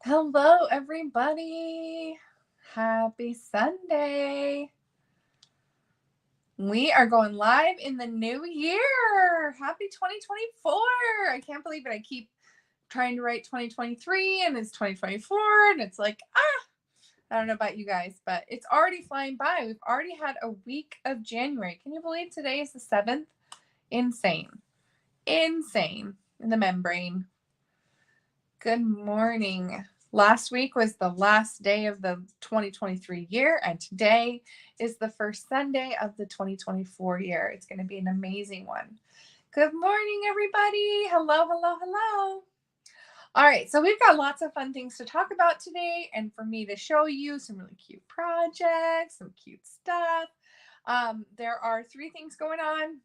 Hello, everybody. Happy Sunday. We are going live in the new year. Happy 2024. I can't believe it. I keep trying to write 2023 and it's 2024 and it's like, I don't know about you guys, but it's already flying by. We've already had a week of January. Can you believe today is the 7th? Insane. Insane in the membrane. Good morning. Last week was the last day of the 2023 year, and today is the first Sunday of the 2024 year. It's going to be an amazing one. Good morning, everybody. Hello, hello, hello. All right, so we've got lots of fun things to talk about today, and for me to show you some really cute projects, some cute stuff. There are 3 things going on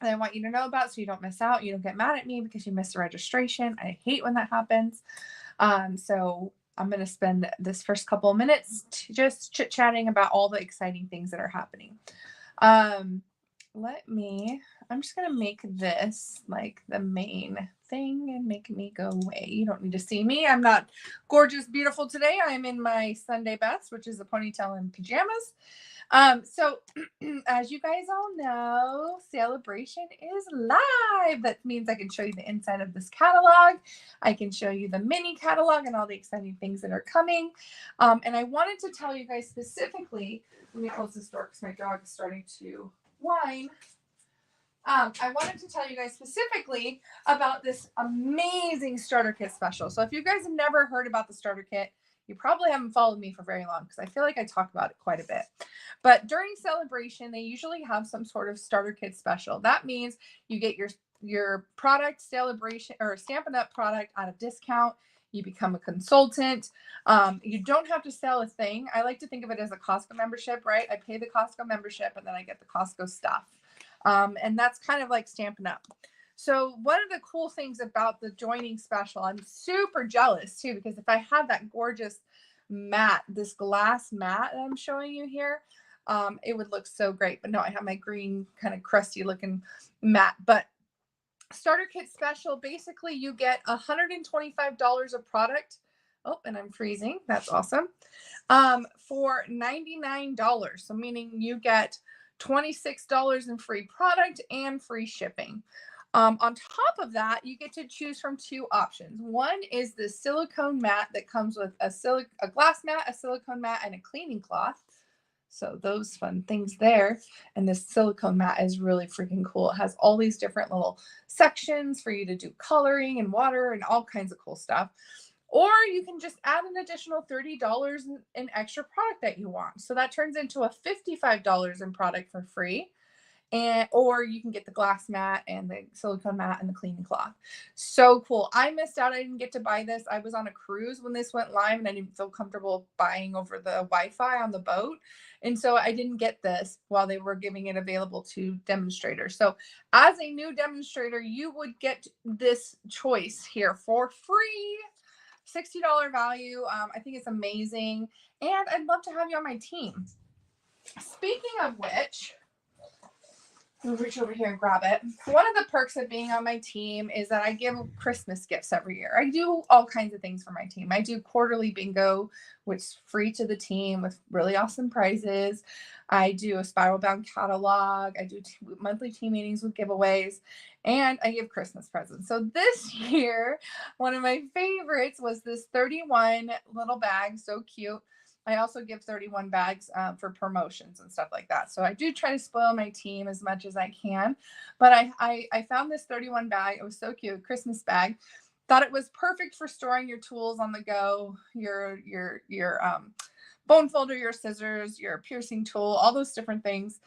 that I want you to know about so you don't miss out. You don't get mad at me because you missed the registration. I hate when that happens. So I'm going to spend this first couple of minutes just chit-chatting about all the exciting things that are happening. I'm just going to make this like the main thing and make me go away. You don't need to see me. I'm not gorgeous, beautiful today. I'm in my Sunday best, which is a ponytail and pajamas. So as you guys all know, Celebration is live. That means I can show you the inside of this catalog. I can show you the mini catalog and all the exciting things that are coming. And I wanted to tell you guys specifically, let me close this door because my dog is starting to whine. I wanted to tell you guys specifically about this amazing starter kit special. So if you guys have never heard about the starter kit, you probably haven't followed me for very long because I feel like I talk about it quite a bit. But during Celebration, they usually have some sort of starter kit special. That means you get your product Celebration or Stampin' Up! Product at a discount. You become a consultant. You don't have to sell a thing. I like to think of it as a Costco membership, right? I pay the Costco membership and then I get the Costco stuff. And that's kind of like Stampin' Up! So one of the cool things about the joining special, I'm super jealous too, because if I had that gorgeous mat, this glass mat that I'm showing you here, it would look so great. But no, I have my green kind of crusty looking mat. But starter kit special, basically you get $125 of product. Oh, and I'm freezing. That's awesome. For $99. So meaning you get $26 in free product and free shipping. On top of that, you get to choose from 2 options. One is the silicone mat that comes with a glass mat, a silicone mat, and a cleaning cloth. So those fun things there. And this silicone mat is really freaking cool. It has all these different little sections for you to do coloring and water and all kinds of cool stuff. Or you can just add an additional $30 in extra product that you want. So that turns into a $55 in product for free. Or you can get the glass mat and the silicone mat and the cleaning cloth. So cool. I missed out. I didn't get to buy this. I was on a cruise when this went live and I didn't feel comfortable buying over the Wi-Fi on the boat. And so I didn't get this while they were giving it available to demonstrators. So as a new demonstrator, you would get this choice here for free. $60 value. I think it's amazing. And I'd love to have you on my team. Speaking of which, I'll reach over here and grab it. One of the perks of being on my team is that I give Christmas gifts every year. I do all kinds of things for my team. I do quarterly bingo, which is free to the team with really awesome prizes. I do a spiral bound catalog. I do monthly team meetings with giveaways, and I give Christmas presents. So this year, one of my favorites was this 31 little bag, so cute. I also give 31 bags for promotions and stuff like that. So I do try to spoil my team as much as I can. But I found this 31 bag. It was so cute, Christmas bag. Thought it was perfect for storing your tools on the go, your bone folder, your scissors, your piercing tool, all those different things.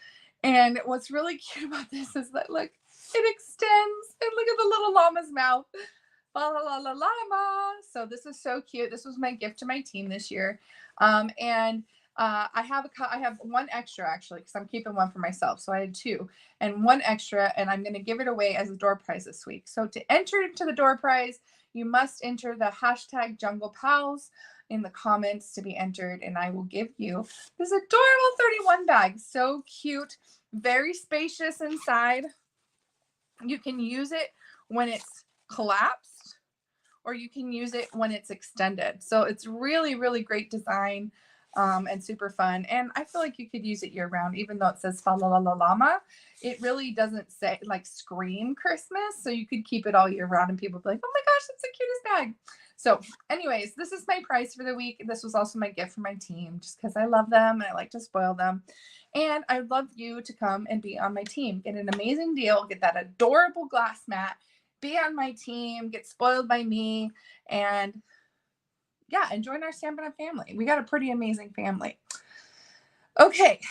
And what's really cute about this is that, look, it extends. And look at the little llama's mouth. La la la la llama. So this is so cute. This was my gift to my team this year. I have one extra actually because I'm keeping one for myself. So I had 2 and 1 extra, and I'm going to give it away as a door prize this week. So to enter into the door prize, you must enter the hashtag Jungle Pals in the comments to be entered, and I will give you this adorable 31 bag. So cute, very spacious inside. You can use it when it's collapsed, or you can use it when it's extended. So it's really, really great design and super fun. And I feel like you could use it year round, even though it says fa la la la llama. It really doesn't say like scream Christmas. So you could keep it all year round and people would be like, oh my gosh, that's the cutest bag. So anyways, this is my price for the week. This was also my gift for my team just because I love them and I like to spoil them. And I'd love you to come and be on my team. Get an amazing deal. Get that adorable glass mat. Be on my team. Get spoiled by me. And yeah, and join our Stampin' Up! Family. We got a pretty amazing family. Okay,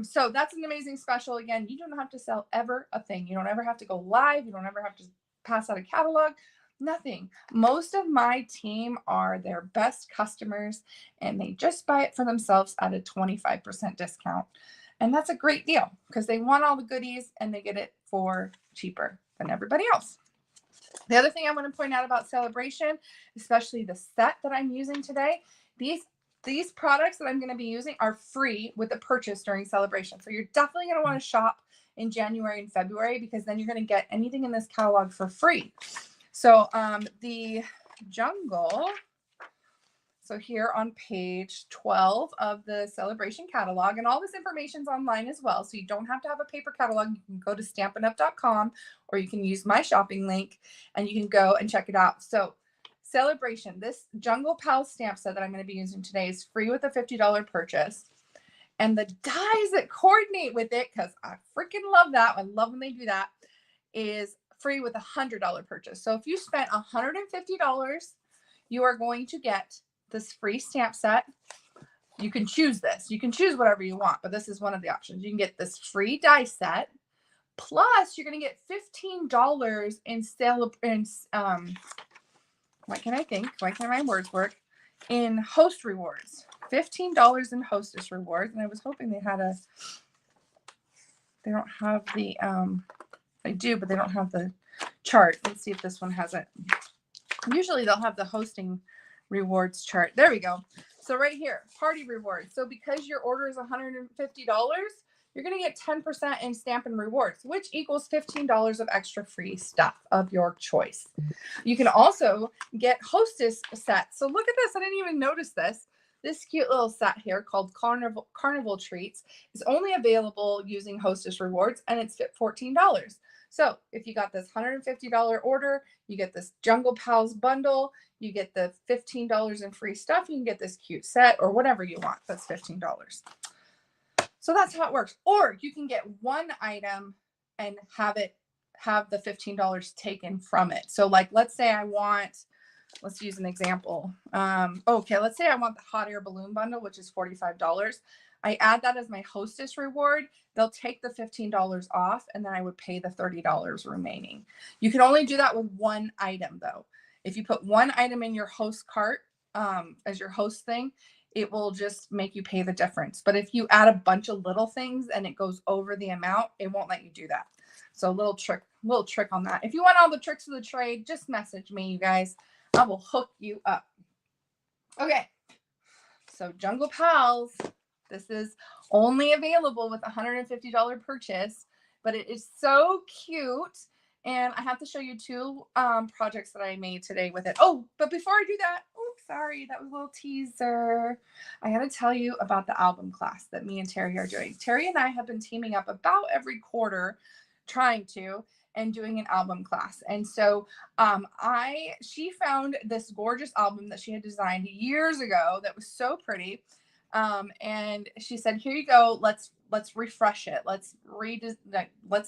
so that's an amazing special. Again, you don't have to sell ever a thing. You don't ever have to go live. You don't ever have to pass out a catalog. Nothing. Most of my team are their best customers and they just buy it for themselves at a 25% discount. And that's a great deal because they want all the goodies and they get it for cheaper than everybody else. The other thing I want to point out about Celebration, especially the set that I'm using today, these products that I'm going to be using are free with a purchase during Celebration. So you're definitely going to want to shop in January and February because then you're going to get anything in this catalog for free. So the Jungle, so here on page 12 of the Celebration catalog, and all this information's online as well. So you don't have to have a paper catalog. You can go to stampinup.com or you can use my shopping link and you can go and check it out. So Celebration, this Jungle Pals stamp set that I'm going to be using today is free with a $50 purchase. And the dies that coordinate with it, because I freaking love that. I love when they do that, is free with a $100 purchase. So if you spent $150, you are going to get this free stamp set. You can choose this. You can choose whatever you want, but this is one of the options. You can get this free die set. Plus, you're going to get $15 in why can't I think? Why can't my words work? In host rewards. $15 in hostess rewards. And I was hoping they had they don't have the, they do, but they don't have the chart. Let's see if this one has it. Usually they'll have the hosting rewards chart. There we go. So right here, party rewards. So because your order is $150, you're going to get 10% in Stampin' Rewards, which equals $15 of extra free stuff of your choice. You can also get hostess sets. So look at this. I didn't even notice this. This cute little set here called Carnival Treats is only available using hostess rewards, and it's $14. So if you got this $150 order, you get this Jungle Pals bundle, you get the $15 in free stuff, you can get this cute set or whatever you want. That's $15. So that's how it works. Or you can get one item and have the $15 taken from it. So like, let's say I want, let's use an example. Okay, let's say I want the hot air balloon bundle, which is $45. I add that as my hostess reward. They'll take the $15 off and then I would pay the $30 remaining. You can only do that with one item though. If you put one item in your host cart as your host thing, it will just make you pay the difference. But if you add a bunch of little things and it goes over the amount, it won't let you do that. So a little trick on that. If you want all the tricks of the trade, just message me, you guys. I will hook you up. Okay. So Jungle Pals, this is only available with a $150 purchase, but it is so cute. And I have to show you two projects that I made today with it. Oh, but before I do that, oh, sorry, that was a little teaser. I got to tell you about the album class that me and Terry are doing. Terry and I have been teaming up about every quarter trying to and doing an album class. And so she found this gorgeous album that she had designed years ago that was so pretty. And she said, here you go. Let's refresh it. Let's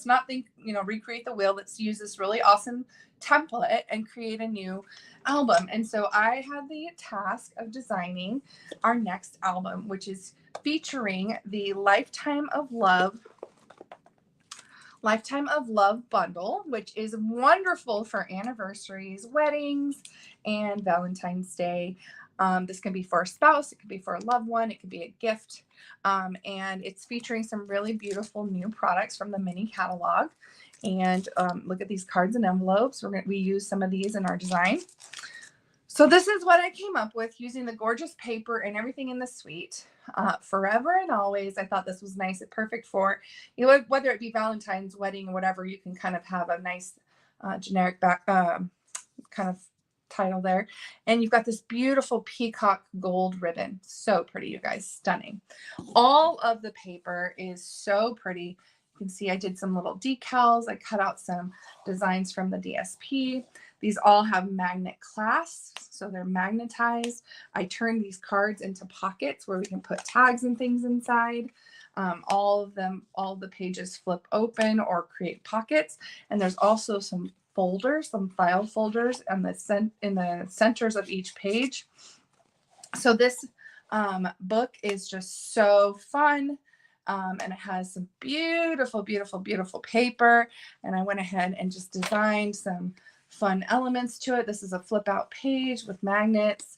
not think, recreate the wheel. Let's use this really awesome template and create a new album. And so I had the task of designing our next album, which is featuring the Lifetime of Love bundle, which is wonderful for anniversaries, weddings, and Valentine's Day. This can be for a spouse, it could be for a loved one, it could be a gift. And it's featuring some really beautiful new products from the mini catalog. And look at these cards and envelopes. We use some of these in our design. So this is what I came up with using the gorgeous paper and everything in the suite. Forever and always, I thought this was nice and perfect for, whether it be Valentine's, wedding, whatever, you can kind of have a nice generic back kind of title there. And you've got this beautiful peacock gold ribbon. So pretty, you guys. Stunning. All of the paper is so pretty. You can see I did some little decals. I cut out some designs from the DSP. These all have magnet clasps, so they're magnetized. I turned these cards into pockets where we can put tags and things inside. All of the pages flip open or create pockets. And there's also some folders, some file folders in the centers of each page. So this book is just so fun. And it has some beautiful, beautiful, beautiful paper. And I went ahead and just designed some fun elements to it. This is a flip out page with magnets.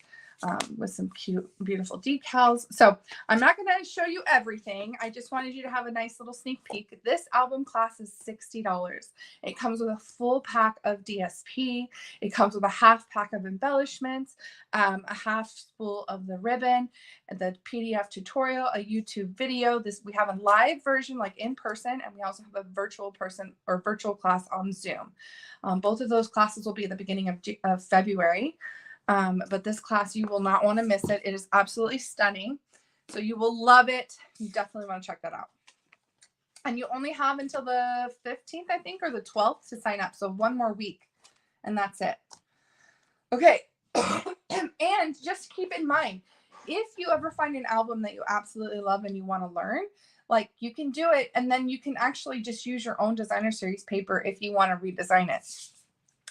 With some cute, beautiful decals. So I'm not going to show you everything. I just wanted you to have a nice little sneak peek. This album class is $60. It comes with a full pack of DSP. It comes with a half pack of embellishments, a half spool of the ribbon, the PDF tutorial, a YouTube video. We have a live version like in person, and we also have a virtual class on Zoom. Both of those classes will be at the beginning of February. But this class, you will not want to miss it. It is absolutely stunning. So you will love it. You definitely want to check that out. And you only have until the 15th, I think, or the 12th to sign up. So one more week and that's it. Okay. And just keep in mind, if you ever find an album that you absolutely love and you want to learn, like you can do it. And then you can actually just use your own designer series paper if you want to redesign it.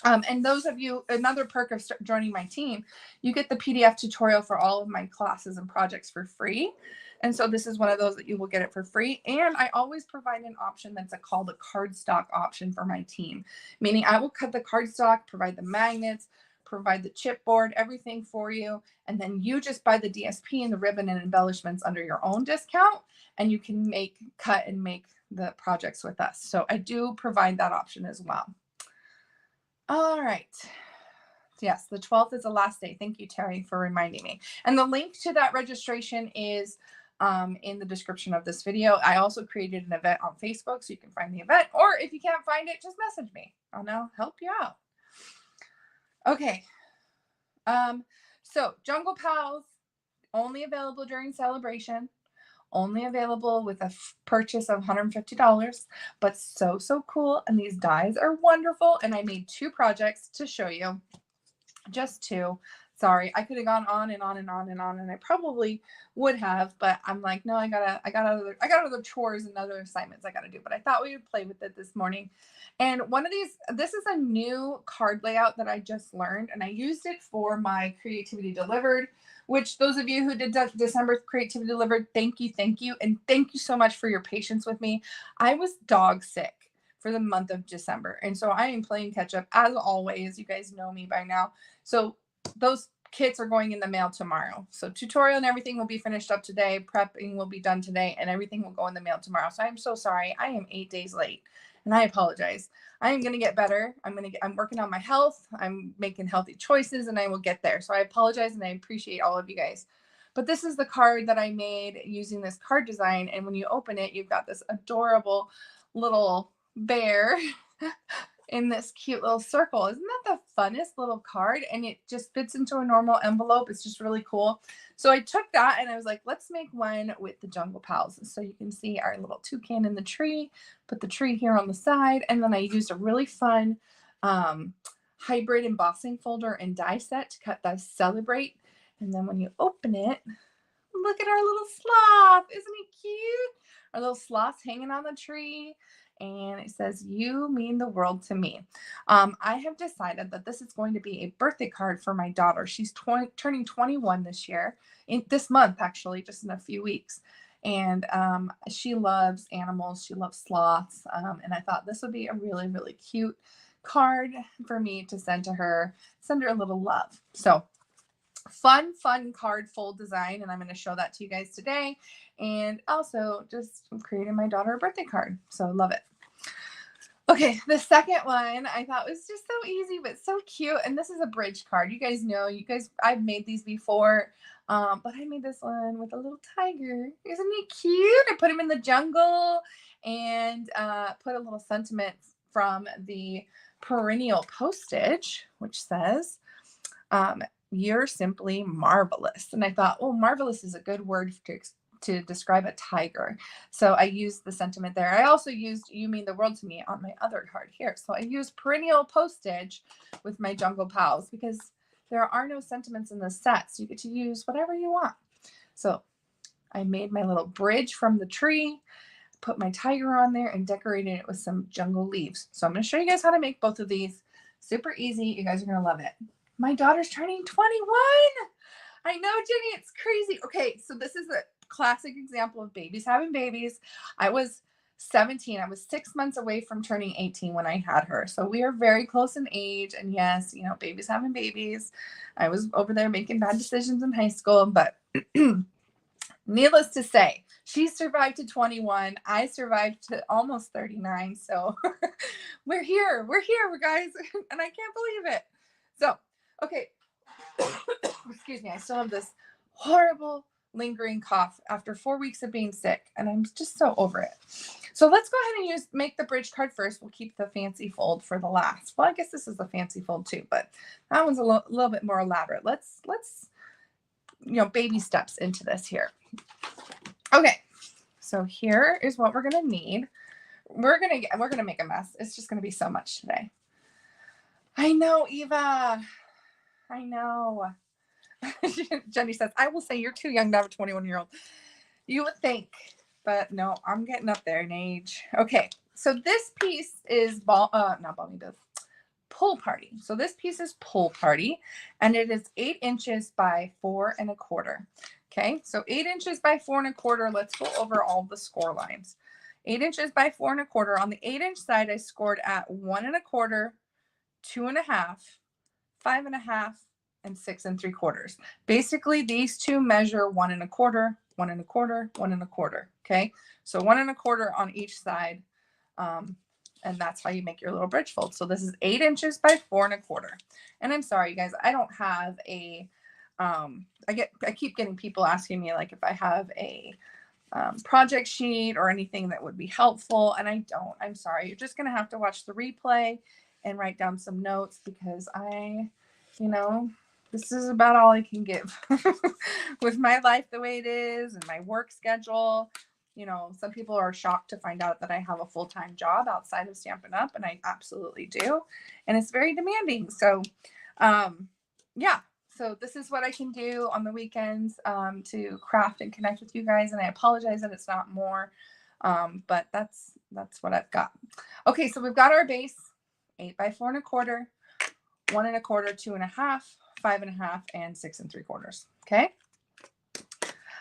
And those of you, another perk of joining my team, you get the PDF tutorial for all of my classes and projects for free. And so this is one of those that you will get it for free. And I always provide an option that's called a cardstock option for my team, meaning I will cut the cardstock, provide the magnets, provide the chipboard, everything for you. And then you just buy the DSP and the ribbon and embellishments under your own discount, and you can cut and make the projects with us. So I do provide that option as well. All right. Yes, the 12th is the last day. Thank you, Terry, for reminding me. And the link to that registration is in the description of this video. I also created an event on Facebook, so you can find the event. Or if you can't find it, just message me. I'll now help you out. Okay. So Jungle Pals, only available during celebration. Only available with a purchase of $150, but so cool. And these dies are wonderful. And I made 2 projects to show you. Just 2. Sorry, I could have gone on and on and on and on, and I probably would have, but I'm like, no, I got other chores and other assignments I got to do. But I thought we would play with it this morning. And one of these, this is a new card layout that I just learned, and I used it for my Creativity Delivered, which those of you who did December Creativity Delivered, thank you. And thank you so much for your patience with me. I was dog sick for the month of December. And so I am playing catch up as always. You guys know me by now. So those kits are going in the mail tomorrow. So tutorial and everything will be finished up today. Prepping will be done today, and everything will go in the mail tomorrow. So I'm so sorry. I am 8 days late, and I apologize. I am going to get better. I'm working on my health. I'm making healthy choices, and I will get there. So I apologize, and I appreciate all of you guys. But this is the card that I made using this card design. And when you open it, you've got this adorable little bear in this cute little circle. Isn't that the funnest little card? And it just fits into a normal envelope. It's just really cool. So I took that and I was like, let's make one with the Jungle Pals. So you can see our little toucan in the tree, put the tree here on the side. And then I used a really fun hybrid embossing folder and die set to cut the Celebrate. And then when you open it, look at our little sloth. Isn't he cute? Our little sloth's hanging on the tree. And it says, "You mean the world to me." I have decided that this is going to be a birthday card for my daughter. She's turning 21 this year, this month, actually, just in a few weeks. And she loves animals. She loves sloths. And I thought this would be a really, really cute card for me to send to her, send her a little love. So fun card fold design, and I'm going to show that to you guys today. And also just creating my daughter a birthday card. So love it. Okay, the second one I thought was just so easy but so cute, and this is a bridge card. You guys know, I've made these before, but I made this one with a little tiger. Isn't he cute? I put him in the jungle and put a little sentiment from the perennial postage, which says, You're simply marvelous. And I thought, oh, marvelous is a good word to describe a tiger. So I used the sentiment there. I also used "you mean the world to me" on my other card here. So I used perennial postage with my Jungle Pals because there are no sentiments in the set. So you get to use whatever you want. So I made my little bridge from the tree, put my tiger on there, and decorated it with some jungle leaves. So I'm going to show you guys how to make both of these. Super easy. You guys are going to love it. My daughter's turning 21. I know, Jenny, it's crazy. Okay, so this is a classic example of babies having babies. I was 17. I was 6 months away from turning 18 when I had her. So we are very close in age. And yes, you know, babies having babies. I was over there making bad decisions in high school, but needless to say, she survived to 21. I survived to almost 39. So we're here, guys. And I can't believe it. So, okay. Excuse me. I still have this horrible lingering cough after 4 weeks of being sick, and I'm just so over it. So let's go ahead and make the bridge card first. We'll keep the fancy fold for the last. Well, I guess this is the fancy fold too, but that one's a little bit more elaborate. Let's baby steps into this here. Okay, so here is what we're gonna need. We're gonna make a mess. It's just gonna be so much today. I know, Eva. I know. Jenny says, I will say you're too young to have a 21-year-old. You would think, but no, I'm getting up there in age. Okay, so this piece is Pool Party. So this piece is Pool Party, and it is 8 inches by 4 1/4. Okay, so 8 inches by 4 1/4. Let's go over all the score lines. 8 inches by 4 1/4. On the 8-inch side, I scored at 1 1/4, 2 1/2, 5 1/2, and 6 3/4. Basically, these two measure 1 1/4, 1 1/4, 1 1/4. Okay, so 1 1/4 on each side. And that's how you make your little bridge fold. So this is 8 inches by 4 1/4. And I'm sorry, you guys, I don't have a, I keep getting people asking me like if I have a project sheet or anything that would be helpful. And I don't. I'm sorry. You're just going to have to watch the replay and write down some notes because this is about all I can give with my life the way it is and my work schedule. Some people are shocked to find out that I have a full-time job outside of Stampin' Up, and I absolutely do. And it's very demanding. So, yeah. So this is what I can do on the weekends to craft and connect with you guys. And I apologize that it's not more, but that's what I've got. Okay, so we've got our base, 8 by 4 1/4, 1 1/4, 2 1/2, 5 1/2, and 6 3/4. Okay.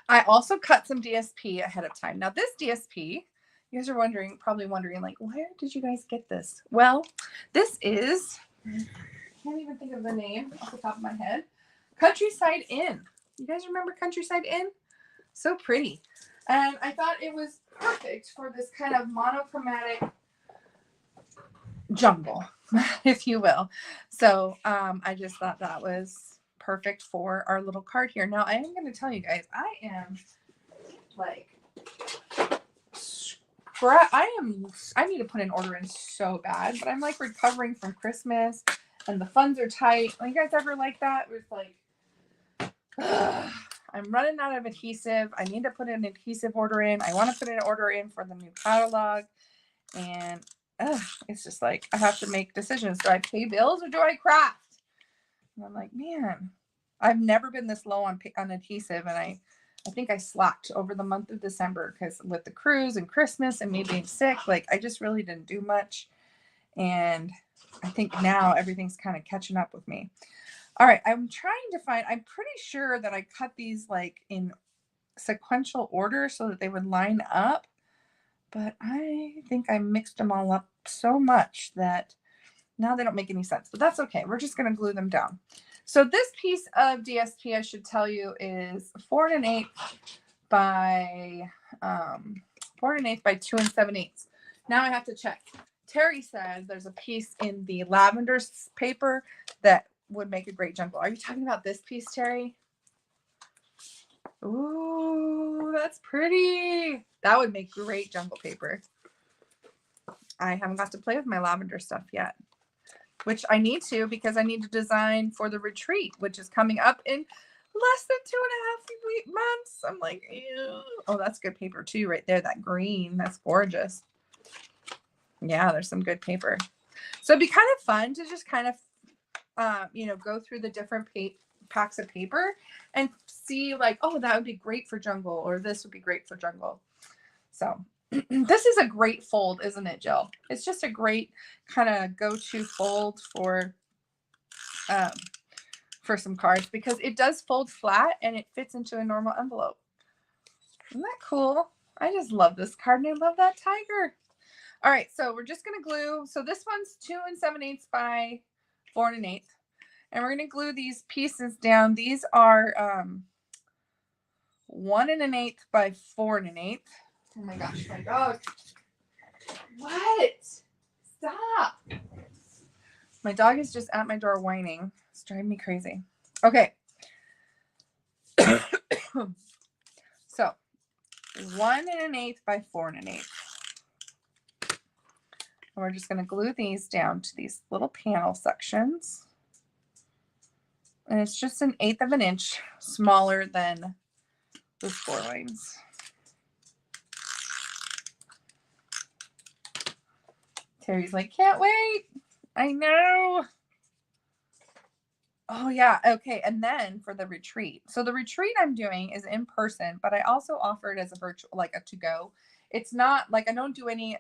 I also cut some DSP ahead of time. Now this DSP, you guys are probably wondering, like, where did you guys get this? Well, this is, I can't even think of the name off the top of my head. Countryside Inn. You guys remember Countryside Inn? So pretty. And I thought it was perfect for this kind of monochromatic jungle, if you will. So I just thought that was perfect for our little card here. Now I am going to tell you guys, I am like, I need to put an order in so bad, but I'm like recovering from Christmas and the funds are tight. You guys ever like that? It's like, I'm running out of adhesive. I need to put an adhesive order in. I want to put an order in for the new catalog. And it's just like, I have to make decisions. Do I pay bills or do I craft? And I'm like, man, I've never been this low on adhesive. And I think I slacked over the month of December because with the cruise and Christmas and me being sick, like I just really didn't do much. And I think now everything's kind of catching up with me. All right, I'm pretty sure that I cut these like in sequential order so that they would line up. But I think I mixed them all up so much that now they don't make any sense. But that's okay. We're just going to glue them down. So this piece of DSP, I should tell you, is 4 1/8 by 4 1/8 by 2 7/8. Now I have to check. Terry says there's a piece in the lavender paper that would make a great jungle. Are you talking about this piece, Terry? Ooh, that's pretty. That would make great jungle paper. I haven't got to play with my lavender stuff yet. which I need to because I need to design for the retreat, which is coming up in less than 2.5 months. I'm like, ew. Oh, that's good paper too, right there. That green, that's gorgeous. Yeah, there's some good paper. So it'd be kind of fun to just kind of, go through the different packs of paper and see like, oh, that would be great for jungle, or this would be great for jungle. So this is a great fold, isn't it, Jill? It's just a great kind of go-to fold for some cards because it does fold flat and it fits into a normal envelope. Isn't that cool? I just love this card and I love that tiger. All right, so we're just going to glue. So this one's 2 7/8 by 4 1/8. And we're going to glue these pieces down. These are 1 1/8 by 4 1/8. Oh my gosh, my dog. What? Stop. My dog is just at my door whining. It's driving me crazy. Okay. So 1 1/8 by 4 1/8. And we're just going to glue these down to these little panel sections. And it's just 1/8 of an inch smaller than the score lines. Terry's like, can't wait. I know. Oh, yeah. Okay. And then for the retreat. So the retreat I'm doing is in person, but I also offer it as a virtual, like a to-go. It's not like I don't do any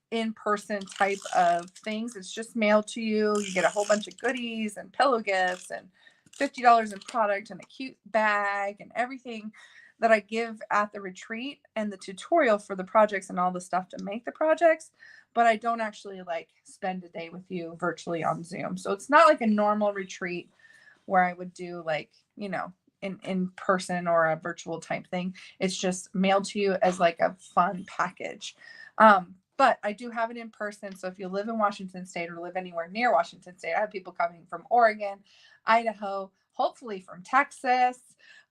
in-person type of things. It's just mailed to you. You get a whole bunch of goodies and pillow gifts and $50 in product and a cute bag and everything that I give at the retreat and the tutorial for the projects and all the stuff to make the projects. But I don't actually like spend a day with you virtually on Zoom. So it's not like a normal retreat where I would do like, in person or a virtual type thing. It's just mailed to you as like a fun package. But I do have it in person. So if you live in Washington State or live anywhere near Washington State, I have people coming from Oregon, Idaho, hopefully from Texas.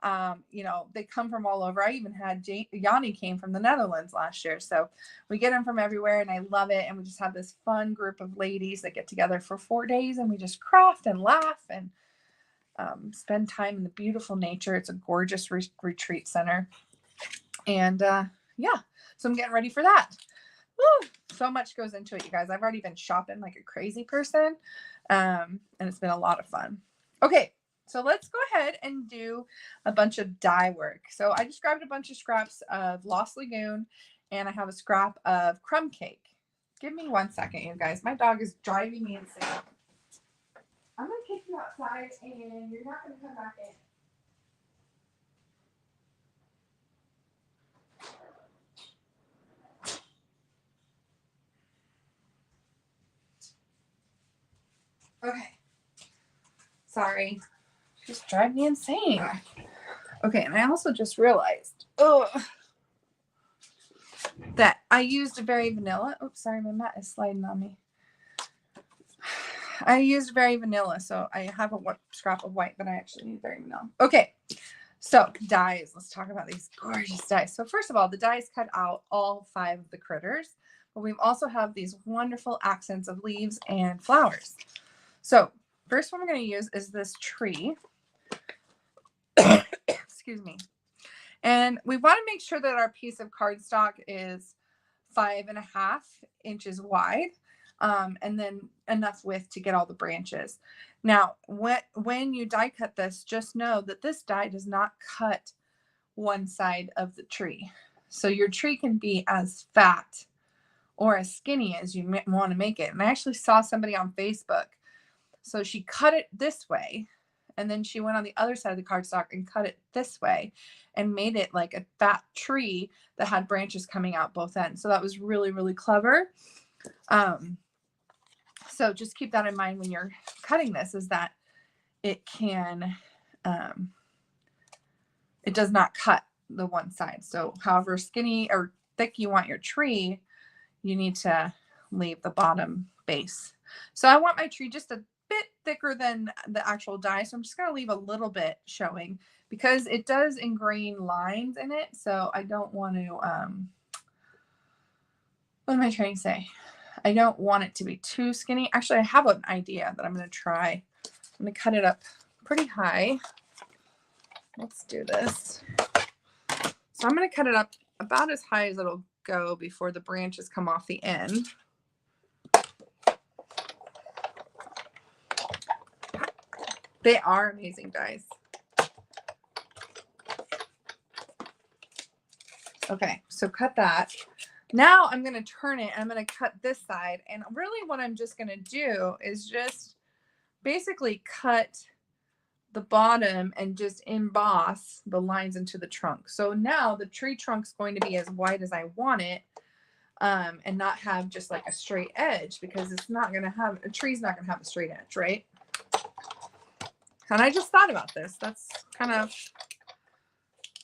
They come from all over. I even had Yanni came from the Netherlands last year. So we get them from everywhere and I love it. And we just have this fun group of ladies that get together for 4 days and we just craft and laugh and spend time in the beautiful nature. It's a gorgeous retreat center. And so I'm getting ready for that. Woo, so much goes into it, you guys. I've already been shopping like a crazy person. And it's been a lot of fun. Okay, so let's go ahead and do a bunch of die work. So I just grabbed a bunch of scraps of Lost Lagoon and I have a scrap of crumb cake. Give me 1 second, you guys. My dog is driving me insane. I'm going to kick you outside and you're not going to come back in. Okay. Sorry. Just drive me insane. Okay, and I also just realized that I used Very Vanilla. Oops, sorry, my mat is sliding on me. I used Very Vanilla, so I have a scrap of white, but I actually need Very Vanilla. Okay, so dies. Let's talk about these gorgeous dies. So first of all, the dies cut out all 5 of the critters, but we also have these wonderful accents of leaves and flowers. So first one we're going to use is this tree. Excuse me. And we want to make sure that our piece of cardstock is 5.5 inches wide, and then enough width to get all the branches. Now, when you die cut this, just know that this die does not cut one side of the tree. So your tree can be as fat or as skinny as you want to make it. And I actually saw somebody on Facebook. So she cut it this way, and then she went on the other side of the cardstock and cut it this way and made it like a fat tree that had branches coming out both ends. So that was really, really clever. So just keep that in mind when you're cutting this, is that it can, it does not cut the one side. So however skinny or thick you want your tree, you need to leave the bottom base. So I want my tree just a bit thicker than the actual die. So I'm just going to leave a little bit showing because it does ingrain lines in it. So I don't want to, what am I trying to say? I don't want it to be too skinny. Actually, I have an idea that I'm going to try. I'm going to cut it up pretty high. Let's do this. So I'm going to cut it up about as high as it'll go before the branches come off the end. They are amazing, guys. Okay, so cut that. Now I'm going to turn it and I'm going to cut this side. And really what I'm just going to do is just basically cut the bottom and just emboss the lines into the trunk. So now the tree trunk's going to be as wide as I want it, and not have just like a straight edge, because it's not going to have, a tree's not going to have a straight edge, right? And I just thought about this. That's kind of,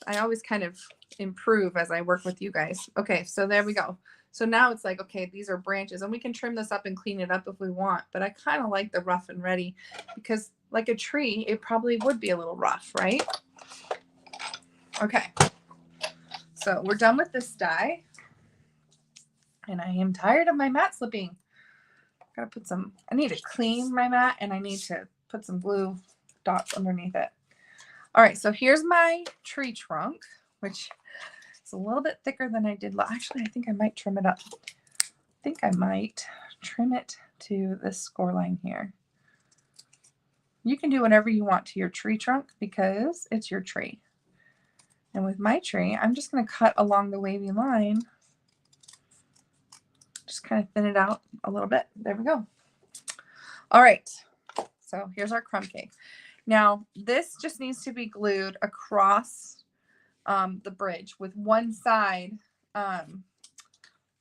I always kind of improve as I work with you guys. Okay, so there we go. So now it's like, okay, these are branches, and we can trim this up and clean it up if we want, but I kind of like the rough and ready, because like a tree, it probably would be a little rough, right? Okay, so we're done with this die, and I am tired of my mat slipping. Gotta put some, I need to clean my mat, and I need to put some blue dots underneath it. All right, so here's my tree trunk, which is a little bit thicker than I did. Actually, I think I might trim it up. I think I might trim it to this score line here. You can do whatever you want to your tree trunk because it's your tree. And with my tree, I'm just going to cut along the wavy line. Just kind of thin it out a little bit. There we go. All right. So here's our crumb cake. Now, this just needs to be glued across the bridge with one side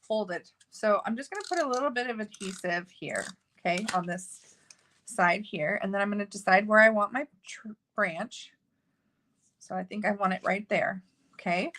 folded. So I'm just going to put a little bit of adhesive here, okay, on this side here. And then I'm going to decide where I want my branch. So I think I want it right there. Okay.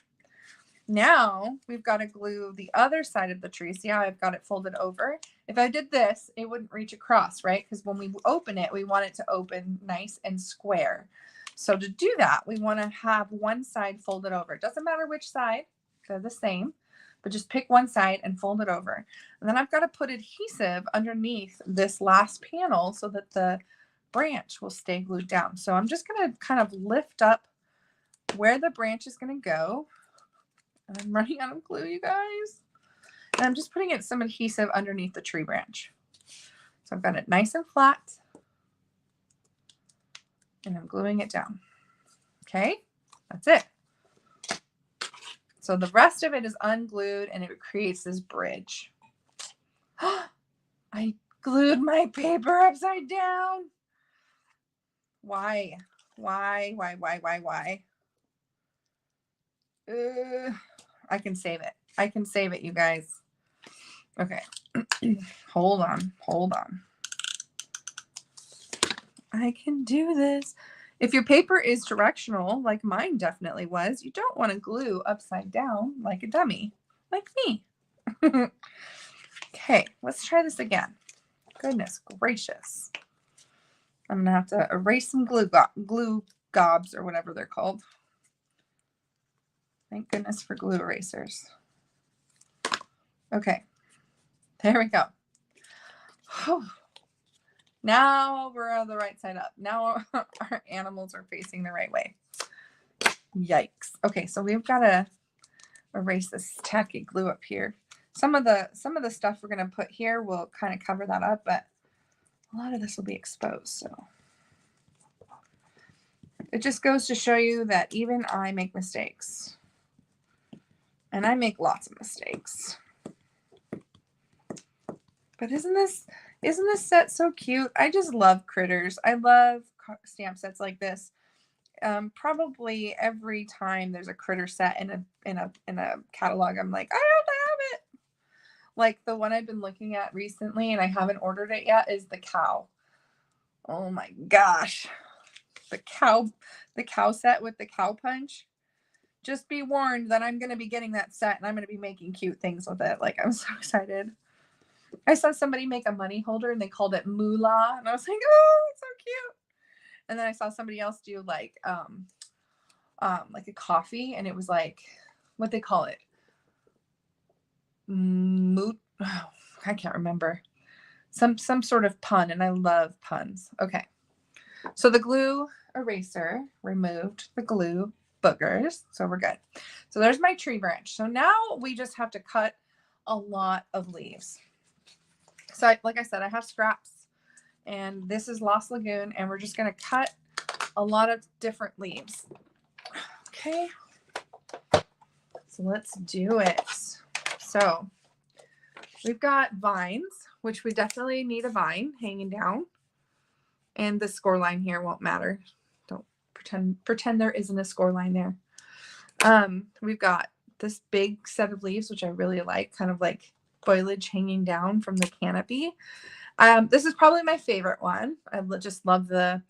Now we've got to glue the other side of the tree. See how I've got it folded over? If I did this, it wouldn't reach across, right? Because when we open it, we want it to open nice and square. So to do that, we want to have one side folded over. It doesn't matter which side, they're the same, but just pick one side and fold it over. And then I've got to put adhesive underneath this last panel so that the branch will stay glued down. So I'm just going to kind of lift up where the branch is going to go. And I'm running out of glue, you guys. And I'm just putting it some adhesive underneath the tree branch. So I've got it nice and flat. And I'm gluing it down. Okay, that's it. So the rest of it is unglued and it creates this bridge. I glued my paper upside down. Why? Why? I can save it. I can save it, you guys. Okay. Hold on. I can do this. If your paper is directional, like mine definitely was, you don't want to glue upside down like a dummy, like me. Okay, let's try this again. Goodness gracious. I'm going to have to erase some glue gobs or whatever they're called. Thank goodness for glue erasers. Okay, there we go. Whew. Now we're on the right side up. Now our animals are facing the right way. Yikes. Okay, so we've got to erase this tacky glue up here. Some of the stuff we're going to put here will kind of cover that up, but a lot of this will be exposed. So it just goes to show you that even I make mistakes. And I make lots of mistakes. But isn't this set so cute? I just love critters. I love stamp sets like this. Probably every time there's a critter set in a catalog, I'm like, I have to have it. Like the one I've been looking at recently and I haven't ordered it yet is the cow. Oh my gosh. The cow set with the cow punch. Just be warned that I'm going to be getting that set and I'm going to be making cute things with it. Like, I'm so excited. I saw somebody make a money holder and they called it moolah. And I was like, oh, it's so cute. And then I saw somebody else do like a coffee, and it was like, what they call it? I can't remember. Some sort of pun, and I love puns. Okay. So the glue eraser removed the glue boogers. So we're good. So there's my tree branch. So now we just have to cut a lot of leaves. So like I said, I have scraps, and this is Lost Lagoon, and we're just going to cut a lot of different leaves. Okay. So let's do it. So we've got vines, which we definitely need a vine hanging down. And the score line here won't matter. Don't pretend there isn't a score line there. We've got this big set of leaves, which I really like, kind of like foliage hanging down from the canopy. This is probably my favorite one. I just love the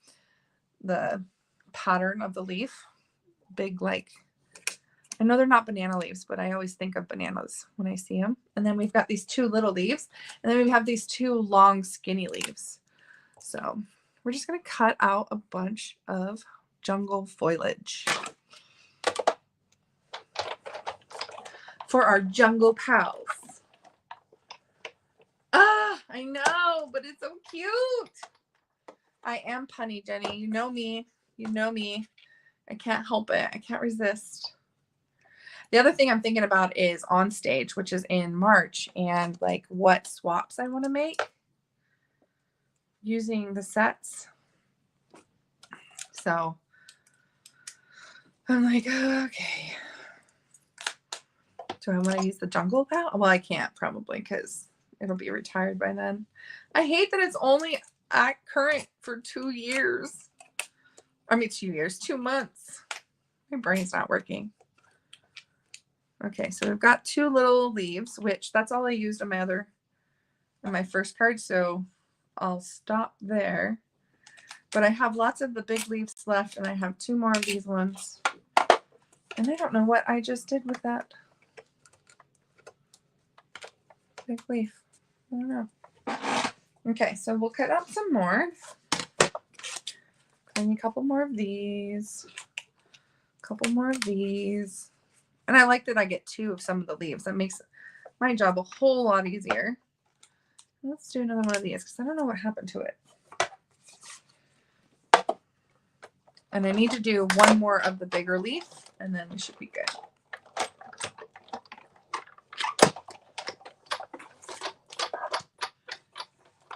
pattern of the leaf. Big, like, I know they're not banana leaves, but I always think of bananas when I see them. And then we've got these two little leaves, and then we have these two long skinny leaves. So we're just going to cut out a bunch of jungle foliage for our jungle pals. Ah, I know, but it's so cute. I am punny, Jenny. You know me. You know me. I can't help it. I can't resist. The other thing I'm thinking about is On Stage, which is in March, and like what swaps I want to make using the sets. So I'm like, okay. Do I want to use the jungle pal? Well, I can't probably because it'll be retired by then. I hate that it's only at current for 2 years. I mean, 2 years, 2 months. My brain's not working. Okay, so we've got two little leaves, which that's all I used on my first card. So I'll stop there. But I have lots of the big leaves left, and I have 2 more of these ones. And I don't know what I just did with that big leaf. I don't know. Okay, so we'll cut out some more. I need a couple more of these. A couple more of these. And I like that I get 2 of some of the leaves. That makes my job a whole lot easier. Let's do another one of these because I don't know what happened to it. And I need to do 1 more of the bigger leaf, and then we should be good.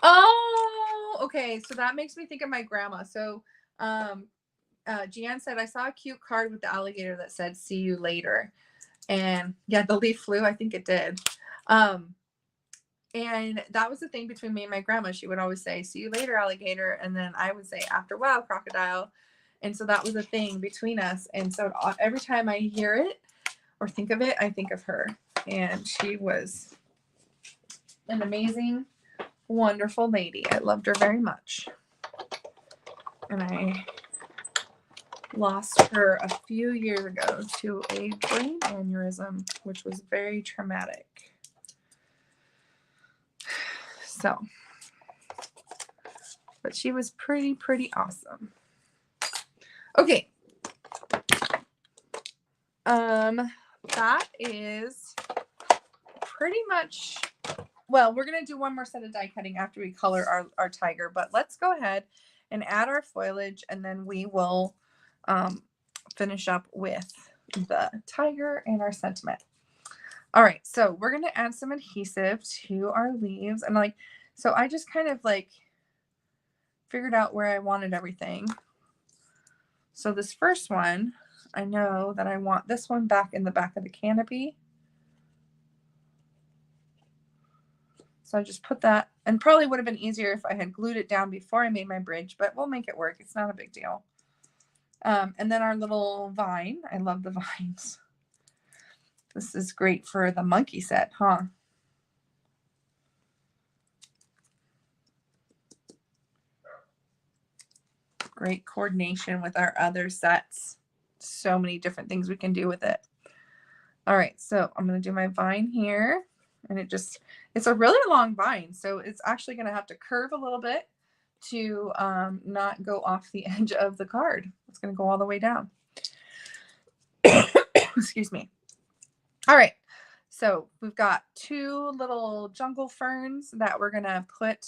Oh, okay. So that makes me think of my grandma. So Gian said, I saw a cute card with the alligator that said, see you later. And yeah, the leaf flew. I think it did. And that was the thing between me and my grandma. She would always say, see you later, alligator. And then I would say, after a while, crocodile. And so that was a thing between us. And so every time I hear it or think of it, I think of her. And she was an amazing, wonderful lady. I loved her very much. And I lost her a few years ago to a brain aneurysm, which was very traumatic. So, but she was pretty awesome. Okay. That is pretty much, well, we're going to do 1 more set of die cutting after we color our tiger, but let's go ahead and add our foliage, and then we will finish up with the tiger and our sentiment. All right, so we're going to add some adhesive to our leaves. And like, so I just kind of like figured out where I wanted everything. So this first one, I know that I want this one back in the back of the canopy. So I just put that, and probably would have been easier if I had glued it down before I made my bridge, but we'll make it work. It's not a big deal. And then our little vine. I love the vines. This is great for the monkey set, huh? Great coordination with our other sets. So many different things we can do with it. All right, so I'm going to do my vine here. And it's a really long vine. So it's actually going to have to curve a little bit to not go off the edge of the card. It's going to go all the way down. Excuse me. All right. So we've got 2 little jungle ferns that we're gonna put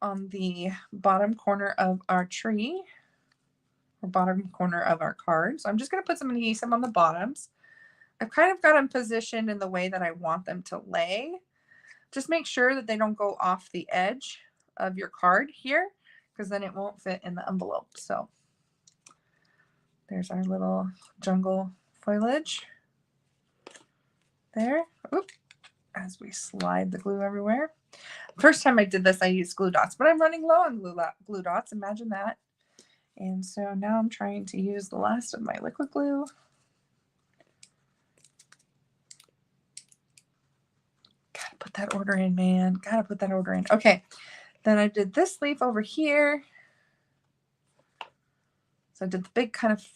on the bottom corner of our tree, or bottom corner of our card. So I'm just gonna put some adhesive on the bottoms. I've kind of got them positioned in the way that I want them to lay. Just make sure that they don't go off the edge of your card here, because then it won't fit in the envelope. So there's our little jungle foliage there. Oop, as we slide the glue everywhere. First time I did this, I used glue dots, but I'm running low on glue dots. Imagine that. And so now I'm trying to use the last of my liquid glue. Gotta put that order in, man. Gotta put that order in. Okay. Then I did this leaf over here. So I did the big kind of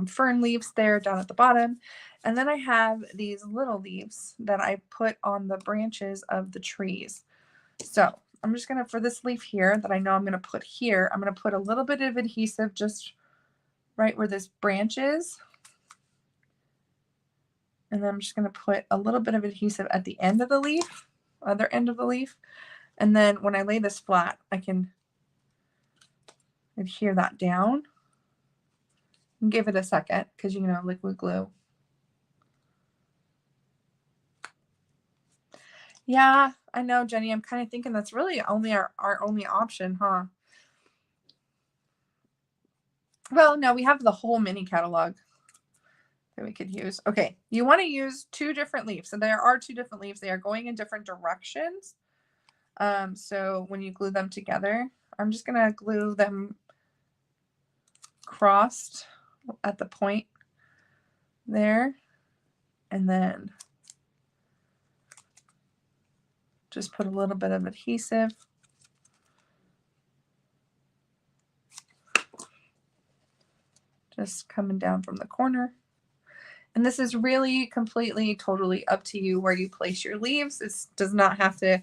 fern leaves there down at the bottom. And then I have these little leaves that I put on the branches of the trees. So I'm just going to, for this leaf here that I know I'm going to put here, I'm going to put a little bit of adhesive just right where this branch is. And then I'm just going to put a little bit of adhesive at the end of the leaf, other end of the leaf. And then when I lay this flat, I can adhere that down and give it a second because, you know, liquid glue. Yeah, I know, Jenny. I'm kind of thinking that's really only our only option, huh? Well, no, we have the whole mini catalog that we could use. Okay, you want to use 2 different leaves. So there are 2 different leaves. They are going in different directions. So when you glue them together, I'm just going to glue them crossed at the point there. And then just put a little bit of adhesive. Just coming down from the corner. And this is really completely, totally up to you where you place your leaves. This does not have to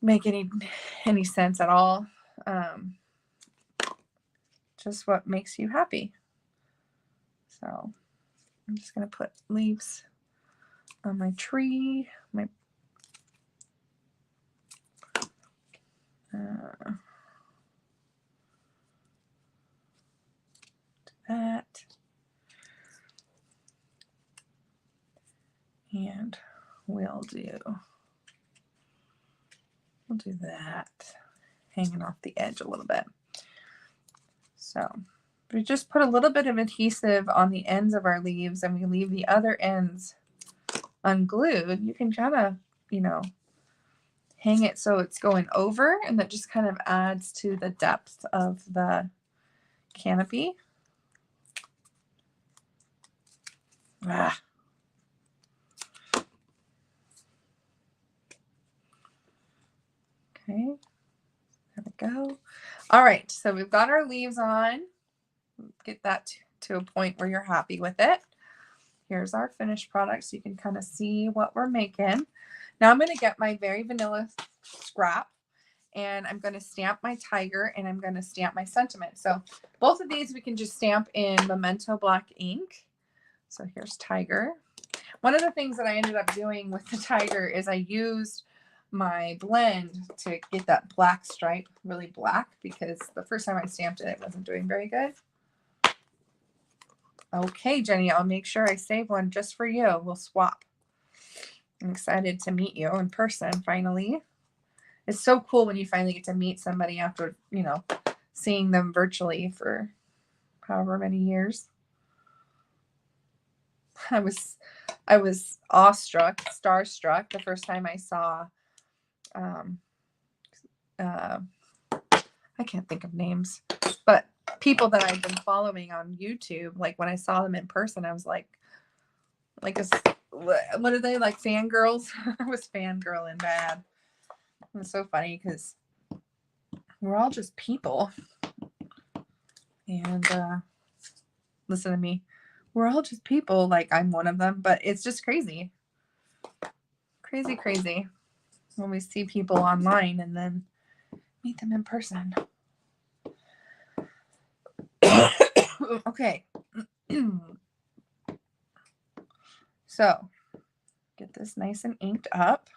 make any sense at all. Just what makes you happy. So I'm just going to put leaves on my tree, my that. And we'll do that, hanging off the edge a little bit. So we just put a little bit of adhesive on the ends of our leaves and we leave the other ends unglued. You can kind of, you know, hang it so it's going over, and that just kind of adds to the depth of the canopy. Ah. Okay, there we go. All right, so we've got our leaves on. Get that to a point where you're happy with it. Here's our finished product so you can kind of see what we're making. Now I'm going to get my Very Vanilla scrap and I'm going to stamp my tiger and I'm going to stamp my sentiment. So both of these we can just stamp in Memento black ink. So here's tiger. One of the things that I ended up doing with the tiger is I used my blend to get that black stripe really black, because the first time I stamped it, it wasn't doing very good. Okay, Jenny, I'll make sure I save one just for you. We'll swap. I'm excited to meet you in person finally. It's so cool when you finally get to meet somebody after, you know, seeing them virtually for however many years. I was starstruck the first time I saw I can't think of names, but people that I've been following on YouTube, like when I saw them in person, I was like what are they, like fangirls? I was fangirling bad. It was so funny because we're all just people. And listen to me. We're all just people. Like I'm one of them, but it's just crazy. Crazy when we see people online and then meet them in person. Okay. So Get this nice and inked up.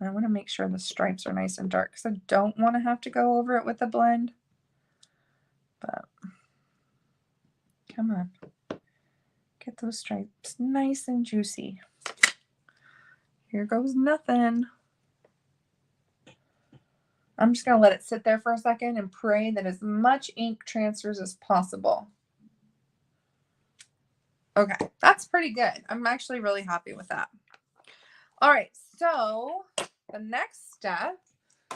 I want to make sure the stripes are nice and dark because I don't want to have to go over it with a blend. But come on. Get those stripes nice and juicy. Here goes nothing. I'm just going to let it sit there for a second and pray that as much ink transfers as possible. Okay, that's pretty good. I'm actually really happy with that. All right, so the next step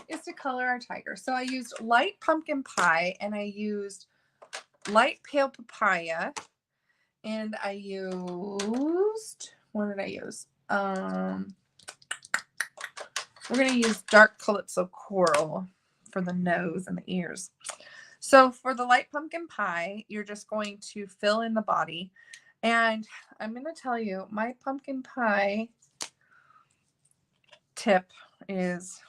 is to color our tiger. So I used light pumpkin pie and I used light pale papaya and I used, what did I use? We're going to use dark Calypso Coral for the nose and the ears. So for the light pumpkin pie, you're just going to fill in the body. And I'm going to tell you, my pumpkin pie tip has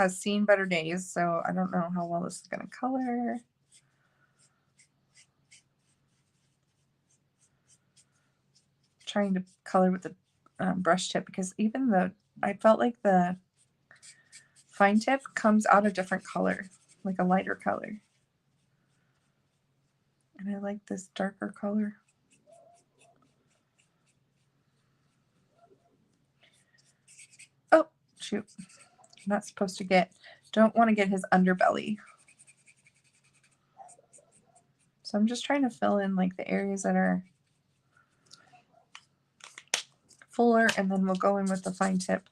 seen better days. So I don't know how well this is going to color. Trying to color with the brush tip because even though I felt like the fine tip comes out a different color, like a lighter color. And I like this darker color. Oh, shoot. I'm not supposed to don't want to get his underbelly. So I'm just trying to fill in like the areas that are fuller, and then we'll go in with the fine tip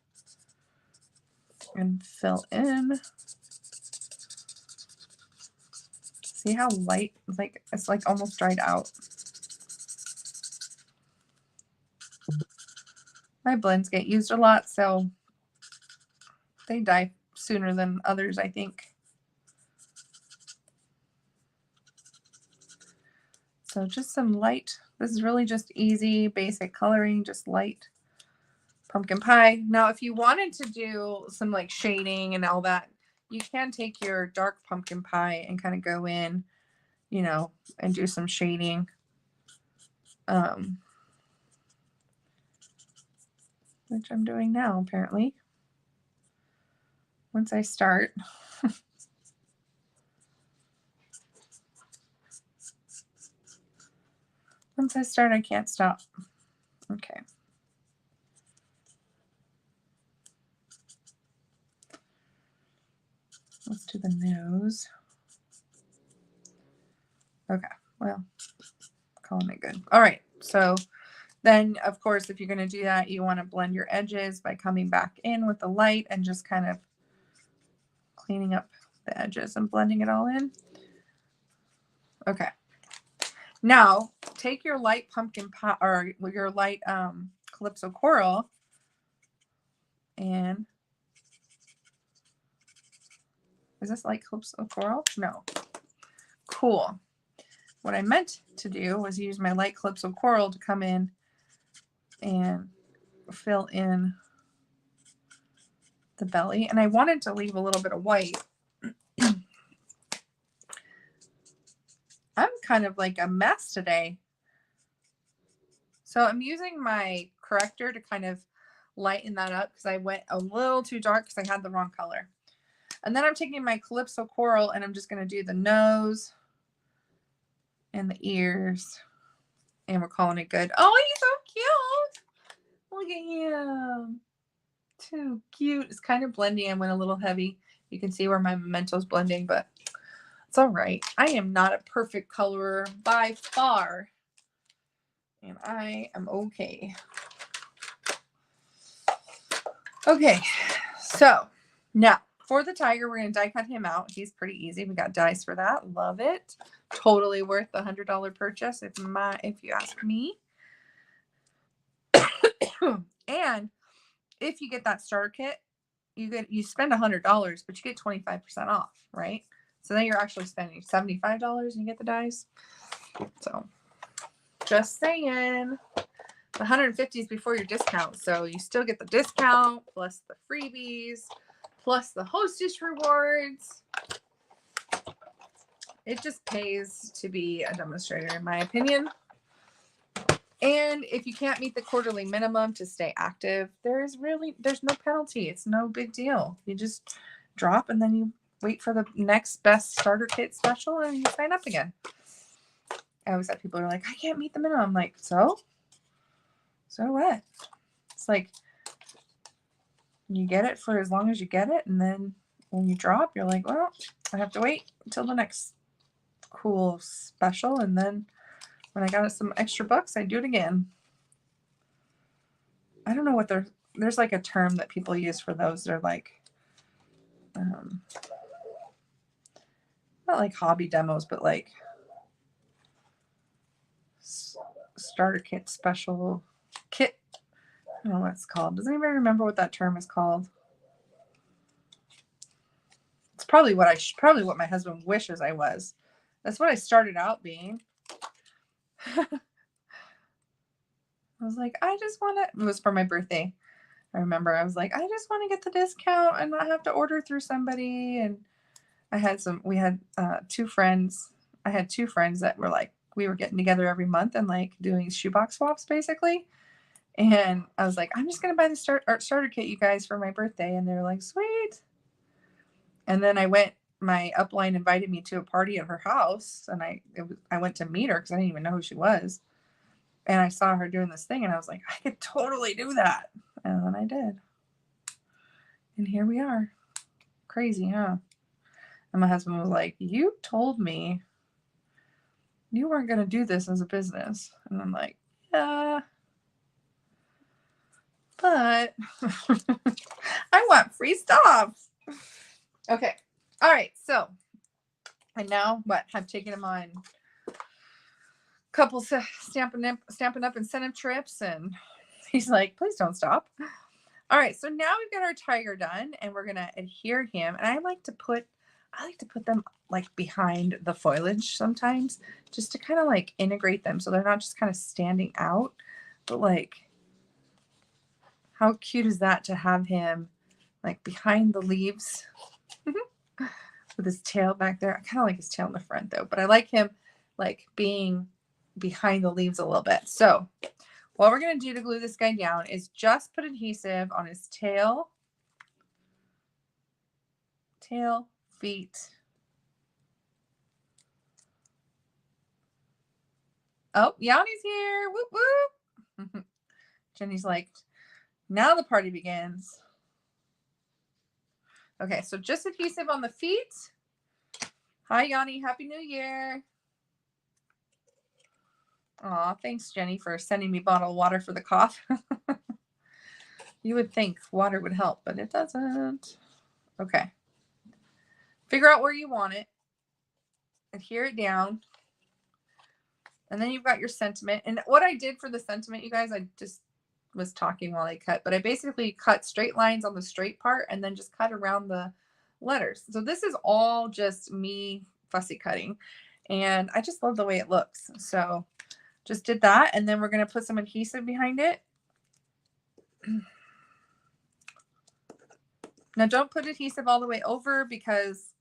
and fill in. See how light, like it's like almost dried out. My blends get used a lot, so they die sooner than others, I think. So just some light, this is really just easy, basic coloring, just light pumpkin pie. Now, if you wanted to do some like shading and all that, you can take your dark pumpkin pie and kind of go in, you know, and do some shading. Which I'm doing now, apparently. Once I start. Once I start, I can't stop. Okay. Let's do the nose. Okay, well, calling it good. All right, so then, of course, if you're going to do that, you want to blend your edges by coming back in with the light and just kind of cleaning up the edges and blending it all in. Okay. Now, take your light pumpkin pie or your light Calypso Coral and is this light Calypso Coral? No. Cool. What I meant to do was use my light Calypso Coral to come in and fill in the belly. And I wanted to leave a little bit of white. I'm kind of like a mess today. So I'm using my corrector to kind of lighten that up because I went a little too dark because I had the wrong color. And then I'm taking my Calypso Coral and I'm just going to do the nose and the ears. And we're calling it good. Oh, he's so cute. Look at him. Too cute. It's kind of blending. I went a little heavy. You can see where my Memento's blending, but it's all right. I am not a perfect colorer by far. And I am okay. Okay, so now for the tiger, we're going to die cut him out. He's pretty easy. We got dies for that. Love it. Totally worth the $100 purchase if you ask me. And if you get that starter kit, you spend $100, but you get 25% off, right? So then you're actually spending $75 and you get the dies. So just saying. The 150 is before your discount, so you still get the discount plus the freebies plus the hostess rewards. It just pays to be a demonstrator, in my opinion. And if you can't meet the quarterly minimum to stay active, there's no penalty. It's no big deal. You just drop and then you wait for the next best starter kit special and you sign up again. I always have people who are like, I can't meet the minimum. I'm like, so what? It's like you get it for as long as you get it, and then when you drop, you're like, well, I have to wait until the next cool special, and then when I got some extra bucks, I do it again. I don't know what there's like a term that people use for those. They're like, not like hobby demos, but like starter kit special kit. I don't know what it's called. Does anybody remember what that term is called? It's probably what my husband wishes I was. That's what I started out being. I was like, I just want to. It was for my birthday. I remember I was like, I just want to get the discount and not have to order through somebody. And we had two friends. I had two friends that were like, we were getting together every month and like doing shoebox swaps basically. And I was like, I'm just going to buy the starter kit, you guys, for my birthday. And they were like, sweet. And then my upline invited me to a party at her house. And I went to meet her because I didn't even know who she was. And I saw her doing this thing and I was like, I could totally do that. And then I did. And here we are. Crazy, huh? And my husband was like, you told me you weren't going to do this as a business. And I'm like, yeah, but I want free stuff. Okay. All right. So I now have taken him on a couple stamping up incentive trips. And he's like, please don't stop. All right. So now we've got our tiger done and we're going to adhere him. And I like to put them like behind the foliage sometimes just to kind of like integrate them. So they're not just kind of standing out, but like, how cute is that to have him like behind the leaves with his tail back there? I kind of like his tail in the front though, but I like him like being behind the leaves a little bit. So what we're going to do to glue this guy down is just put adhesive on his tail, feet. Oh, Yanni's here. Whoop, whoop. Jenny's like, now the party begins. Okay, so just adhesive on the feet. Hi, Yanni. Happy New Year. Aw, thanks, Jenny, for sending me bottled water for the cough. You would think water would help, but it doesn't. Okay. Figure out where you want it. Adhere it down. And then you've got your sentiment. And what I did for the sentiment, you guys, I just was talking while I cut, but I basically cut straight lines on the straight part and then just cut around the letters. So this is all just me fussy cutting. And I just love the way it looks. So just did that. And then we're going to put some adhesive behind it. Now don't put adhesive all the way over because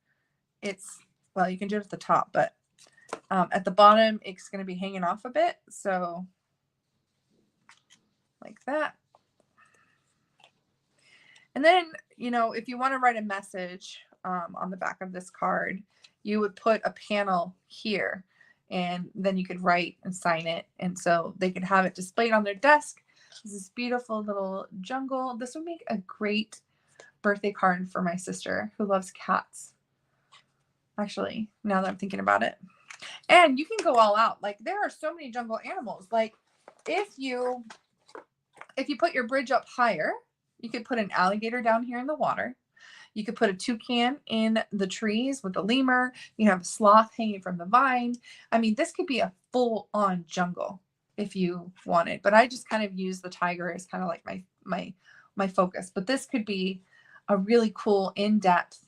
well, you can do it at the top, but at the bottom, it's going to be hanging off a bit. So like that. And then, if you want to write a message on the back of this card, you would put a panel here and then you could write and sign it. And so they could have it displayed on their desk. This is beautiful little jungle. This would make a great birthday card for my sister who loves cats. Actually, now that I'm thinking about it. And you can go all out. Like there are so many jungle animals. Like if you put your bridge up higher, you could put an alligator down here in the water. You could put a toucan in the trees with a lemur. You have a sloth hanging from the vine. I mean, this could be a full-on jungle if you wanted. But I just kind of use the tiger as kind of like my focus. But this could be a really cool in-depth.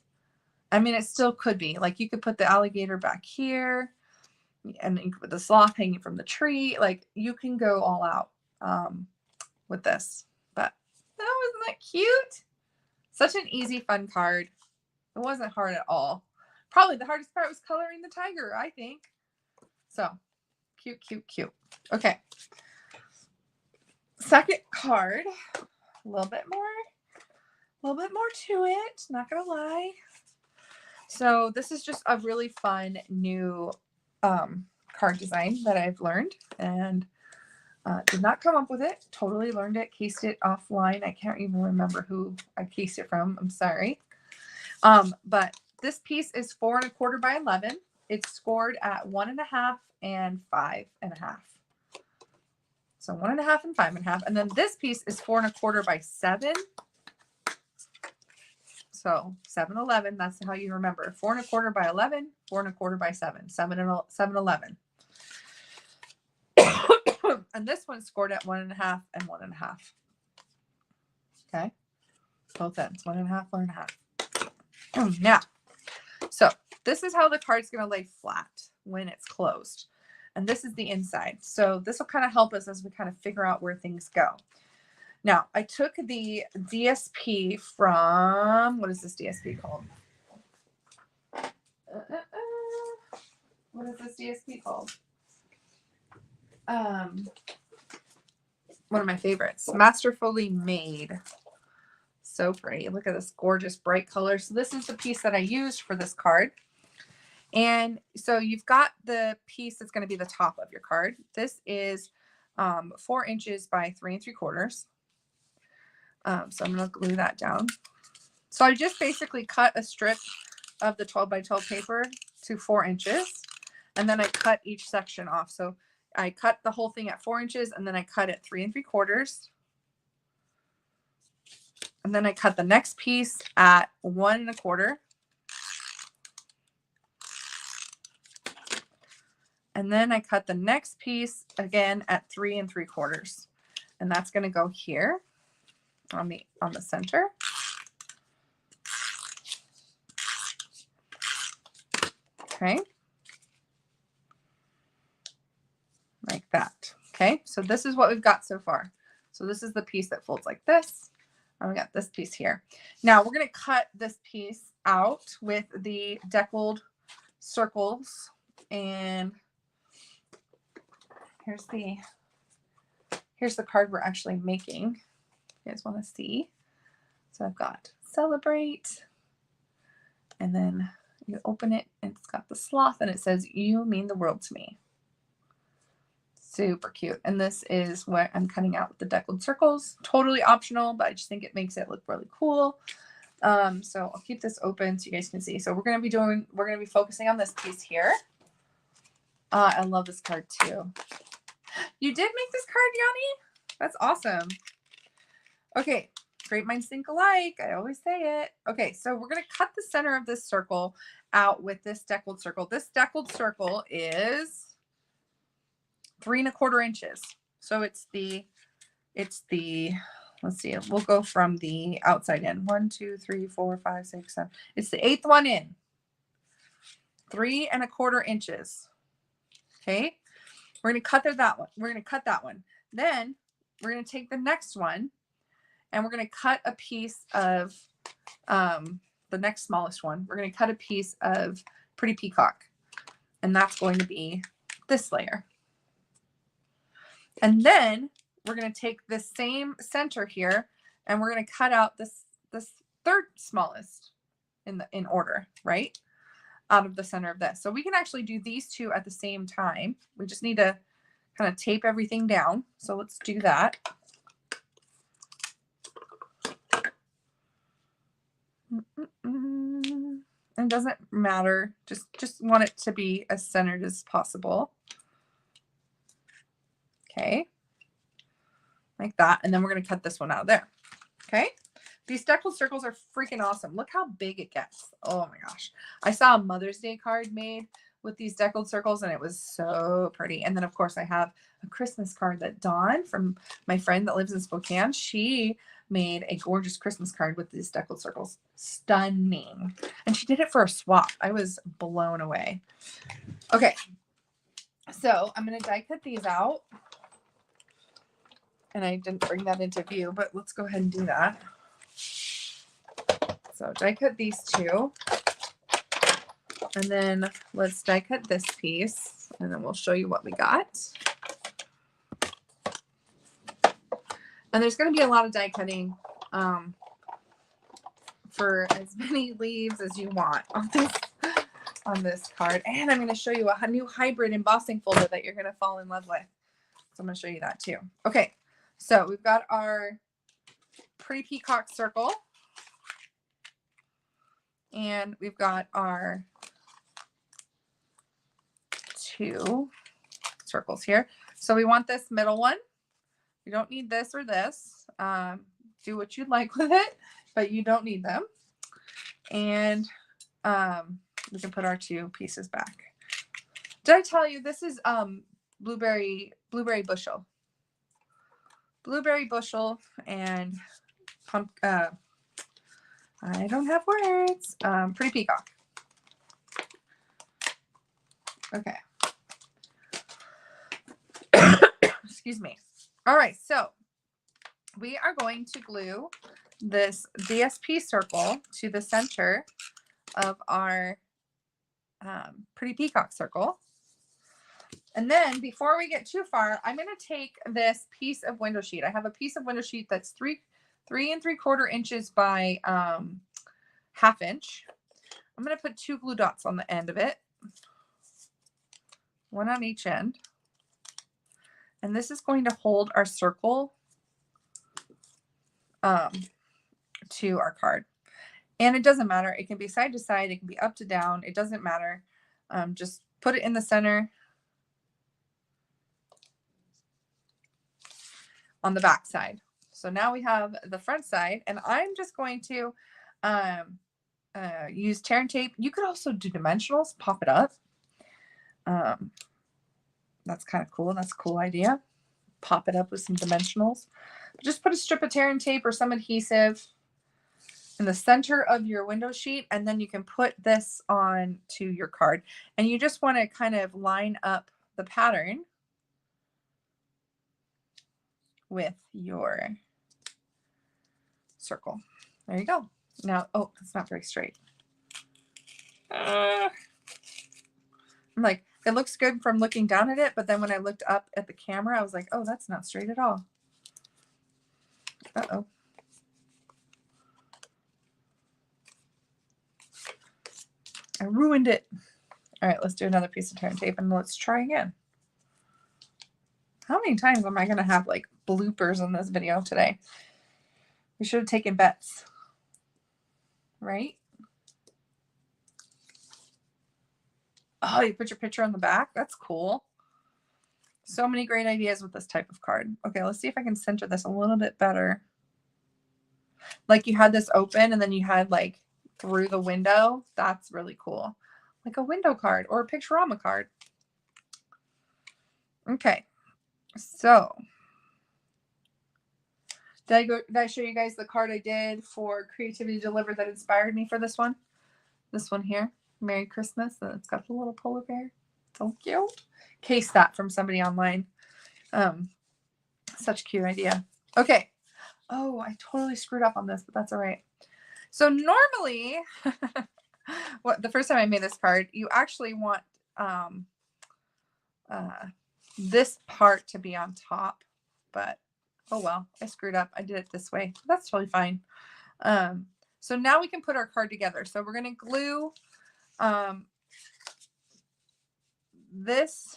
I mean, it still could be. Like you could put the alligator back here and you could put the sloth hanging from the tree. Like you can go all out with this. But wasn't that cute? Such an easy, fun card. It wasn't hard at all. Probably the hardest part was coloring the tiger, I think. So, cute, cute, cute. Okay. Second card, a little bit more to it, not gonna lie. So this is just a really fun new card design that I've learned, and did not come up with it. Totally learned it, cased it offline. I can't even remember who I cased it from. I'm sorry. But this piece is 4 1/4 by 11. It's scored at 1.5 and 5.5. So 1.5 and 5.5. And then this piece is 4 1/4 by 7. So 7, 11. That's how you remember. 4 1/4 by 11, 4 1/4 by 7. 7 and 11. And this one's scored at 1.5 and 1.5. Okay. Both ends. 1.5, 1.5. Now, so this is how the card's going to lay flat when it's closed. And this is the inside. So this will kind of help us as we kind of figure out where things go. Now, I took the DSP from, what is this DSP called? What is this DSP called? One of my favorites, Masterfully Made. So pretty. Look at this gorgeous bright color. So this is the piece that I used for this card. And so you've got the piece that's going to be the top of your card. This is 4 inches by 3 3/4. So I'm going to glue that down. So I just basically cut a strip of the 12 by 12 paper to 4 inches. And then I cut each section off. So I cut the whole thing at 4 inches, and then I cut it 3 3/4. And then I cut the next piece at 1 1/4. And then I cut the next piece again at 3 3/4. And that's going to go here on the center. Okay. Like that. Okay. So this is what we've got so far. So this is the piece that folds like this. And we got this piece here. Now we're going to cut this piece out with the deckled circles. And here's the card we're actually making. You guys want to see? So I've got Celebrate. And then you open it and it's got the sloth and it says, "You mean the world to me." Super cute. And this is what I'm cutting out with the deckled circles. Totally optional, but I just think it makes it look really cool. So I'll keep this open so you guys can see. So we're going to be focusing on this piece here. I love this card too. You did make this card, Yanni? That's awesome. Okay. Great minds think alike. I always say it. Okay. So we're going to cut the center of this circle out with this deckled circle. This deckled circle is 3 1/4 inches. So it's the, let's see, we'll go from the outside in. 1, 2, 3, 4, 5, 6, 7. It's the 8th one in. 3 1/4 inches. Okay. We're going to cut that one. We're going to cut that one. Then we're going to take the next one and we're going to cut a piece of the next smallest one. We're going to cut a piece of Pretty Peacock. And that's going to be this layer. And then we're going to take this same center here and we're going to cut out this third smallest in order, right? Out of the center of this. So we can actually do these two at the same time. We just need to kind of tape everything down. So let's do that. It doesn't matter. Just want it to be as centered as possible. Okay. Like that. And then we're going to cut this one out of there. Okay. These deckled circles are freaking awesome. Look how big it gets. Oh my gosh. I saw a Mother's Day card made with these deckled circles and it was so pretty. And then of course I have a Christmas card that Dawn, from my friend that lives in Spokane, she made a gorgeous Christmas card with these deckled circles. Stunning. And she did it for a swap. I was blown away. Okay. So I'm going to die cut these out. And I didn't bring that into view, but let's go ahead and do that. So die cut these two. And then let's die cut this piece. And then we'll show you what we got. And there's going to be a lot of die cutting for as many leaves as you want on this card. And I'm going to show you a new hybrid embossing folder that you're going to fall in love with. So I'm going to show you that too. Okay, so we've got our Pretty Peacock circle. And we've got our 2 circles here. So we want this middle one. You don't need this or this. Do what you'd like with it, but you don't need them. And we can put our 2 pieces back. Did I tell you this is blueberry bushel? Blueberry bushel and I don't have words. Pretty Peacock. Okay. Excuse me. All right, so we are going to glue this DSP circle to the center of our Pretty Peacock circle. And then before we get too far, I'm going to take this piece of window sheet. I have a piece of window sheet that's 3 3¾ inches by 1/2 inch. I'm going to put 2 glue dots on the end of it, 1 on each end. And this is going to hold our circle to our card. And it doesn't matter. It can be side to side. It can be up to down. It doesn't matter. Just put it in the center on the back side. So now we have the front side, and I'm just going to use tear and tape. You could also do dimensionals, pop it up. That's kind of cool. That's a cool idea. Pop it up with some dimensionals. Just put a strip of tear and tape or some adhesive in the center of your window sheet, and then you can put this on to your card. And you just want to kind of line up the pattern with your circle. There you go. Now, oh, it's not very straight. I'm like, it looks good from looking down at it, but then when I looked up at the camera, I was like, oh, that's not straight at all. Uh-oh. I ruined it. All right, let's do another piece of tear and tape and let's try again. How many times am I going to have like bloopers in this video today? We should have taken bets, right? Oh, you put your picture on the back? That's cool. So many great ideas with this type of card. Okay, let's see if I can center this a little bit better. Like you had this open and then you had like through the window. That's really cool. Like a window card or a Picturama card. Okay, so did I show you guys the card I did for Creativity Delivered that inspired me for this one? This one here. Merry Christmas, and it's got the little polar bear. So cute. Case that from somebody online. Such a cute idea. Okay. Oh, I totally screwed up on this, but that's all right. So normally, the first time I made this card, you actually want this part to be on top, but oh well, I screwed up. I did it this way. That's totally fine. So now we can put our card together. So we're going to glue this